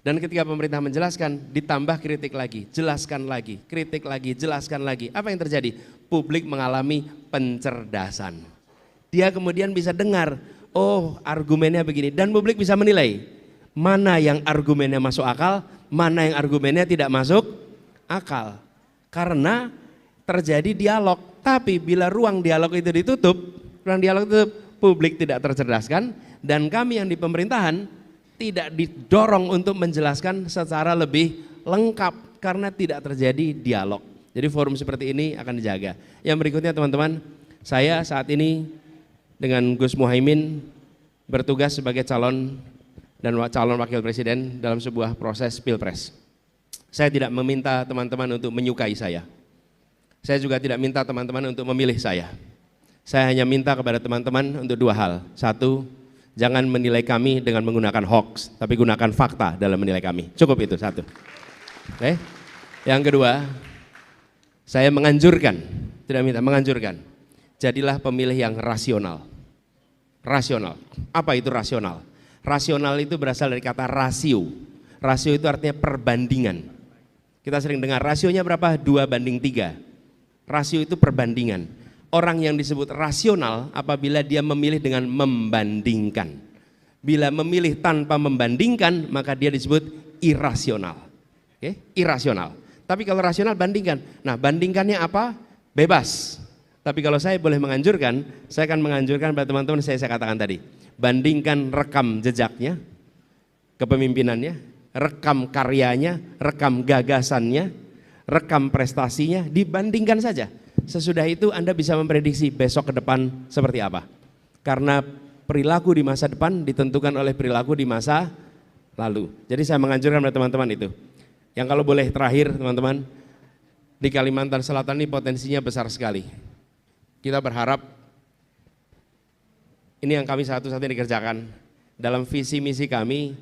dan ketika pemerintah menjelaskan ditambah kritik lagi, jelaskan lagi, kritik lagi, jelaskan lagi. Apa yang terjadi? Publik mengalami pencerdasan. Dia kemudian bisa dengar, oh argumennya begini, dan publik bisa menilai mana yang argumennya masuk akal, mana yang argumennya tidak masuk akal. Karena terjadi dialog, tapi bila ruang dialog itu ditutup, publik tidak tercerdaskan, dan kami yang di pemerintahan tidak didorong untuk menjelaskan secara lebih lengkap karena tidak terjadi dialog. Jadi forum seperti ini akan dijaga. Yang berikutnya teman-teman, saya saat ini dengan Gus Muhaimin bertugas sebagai calon dan calon wakil presiden dalam sebuah proses pilpres. Saya tidak meminta teman-teman untuk menyukai saya. Saya juga tidak minta teman-teman untuk memilih saya. Saya hanya minta kepada teman-teman untuk 2 hal. 1, jangan menilai kami dengan menggunakan hoax, tapi gunakan fakta dalam menilai kami. Cukup itu 1. Oke. Yang kedua, saya menganjurkan, tidak minta, menganjurkan. Jadilah pemilih yang rasional. Rasional. Apa itu rasional? Rasional itu berasal dari kata rasio. Rasio itu artinya perbandingan. Kita sering dengar rasionya berapa? 2:3. Rasio itu perbandingan. Orang yang disebut rasional apabila dia memilih dengan membandingkan. Bila memilih tanpa membandingkan, maka dia disebut irasional. Oke? Irasional. Tapi kalau rasional bandingkan. Nah, bandingkannya apa? Bebas. Tapi kalau saya boleh menganjurkan, saya akan menganjurkan pada teman-teman saya katakan tadi. Bandingkan rekam jejaknya, kepemimpinannya, rekam karyanya, rekam gagasannya, rekam prestasinya, dibandingkan saja. Sesudah itu Anda bisa memprediksi besok ke depan seperti apa. Karena perilaku di masa depan ditentukan oleh perilaku di masa lalu. Jadi saya menganjurkan pada teman-teman itu. Yang kalau boleh terakhir teman-teman, di Kalimantan Selatan ini potensinya besar sekali. Kita berharap ini yang kami satu-satunya dikerjakan. Dalam visi misi kami,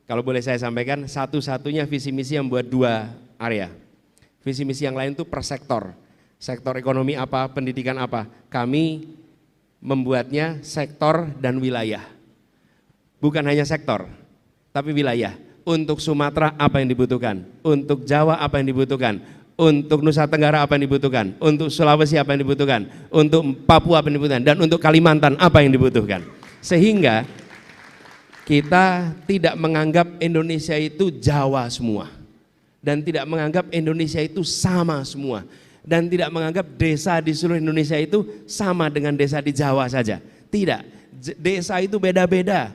kalau boleh saya sampaikan, satu-satunya visi misi yang buat 2 area. Visi misi yang lain itu per sektor. Sektor ekonomi apa, pendidikan apa. Kami membuatnya sektor dan wilayah. Bukan hanya sektor, tapi wilayah. Untuk Sumatera apa yang dibutuhkan, untuk Jawa apa yang dibutuhkan, untuk Nusa Tenggara apa yang dibutuhkan, untuk Sulawesi apa yang dibutuhkan, untuk Papua apa yang dibutuhkan, dan untuk Kalimantan apa yang dibutuhkan. Sehingga kita tidak menganggap Indonesia itu Jawa semua, dan tidak menganggap Indonesia itu sama semua, dan tidak menganggap desa di seluruh Indonesia itu sama dengan desa di Jawa saja. Tidak, desa itu beda-beda.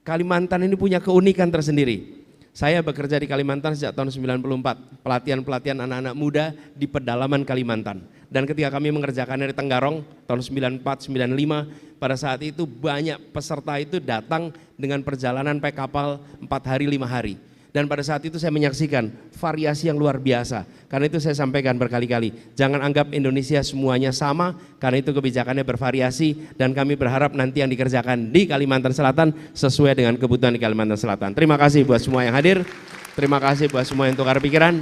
Kalimantan ini punya keunikan tersendiri. Saya bekerja di Kalimantan sejak tahun 94, pelatihan-pelatihan anak-anak muda di pedalaman Kalimantan. Dan ketika kami mengerjakannya di Tenggarong tahun 94-95, pada saat itu banyak peserta itu datang dengan perjalanan pakai kapal 4 hari 5 hari. Dan pada saat itu saya menyaksikan variasi yang luar biasa. Karena itu saya sampaikan berkali-kali, jangan anggap Indonesia semuanya sama, karena itu kebijakannya bervariasi, dan kami berharap nanti yang dikerjakan di Kalimantan Selatan sesuai dengan kebutuhan di Kalimantan Selatan. Terima kasih buat semua yang hadir, terima kasih buat semua yang tukar pikiran.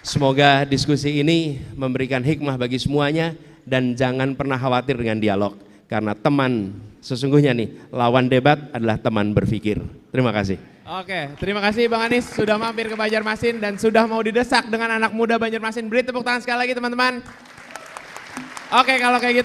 Semoga diskusi ini memberikan hikmah bagi semuanya, dan jangan pernah khawatir dengan dialog, karena teman sesungguhnya nih, lawan debat adalah teman berpikir. Terima kasih. Oke, terima kasih Bang Anies sudah mampir ke Banjarmasin dan sudah mau didesak dengan anak muda Banjarmasin. Beri tepuk tangan sekali lagi teman-teman. Oke, kalau kayak gitu.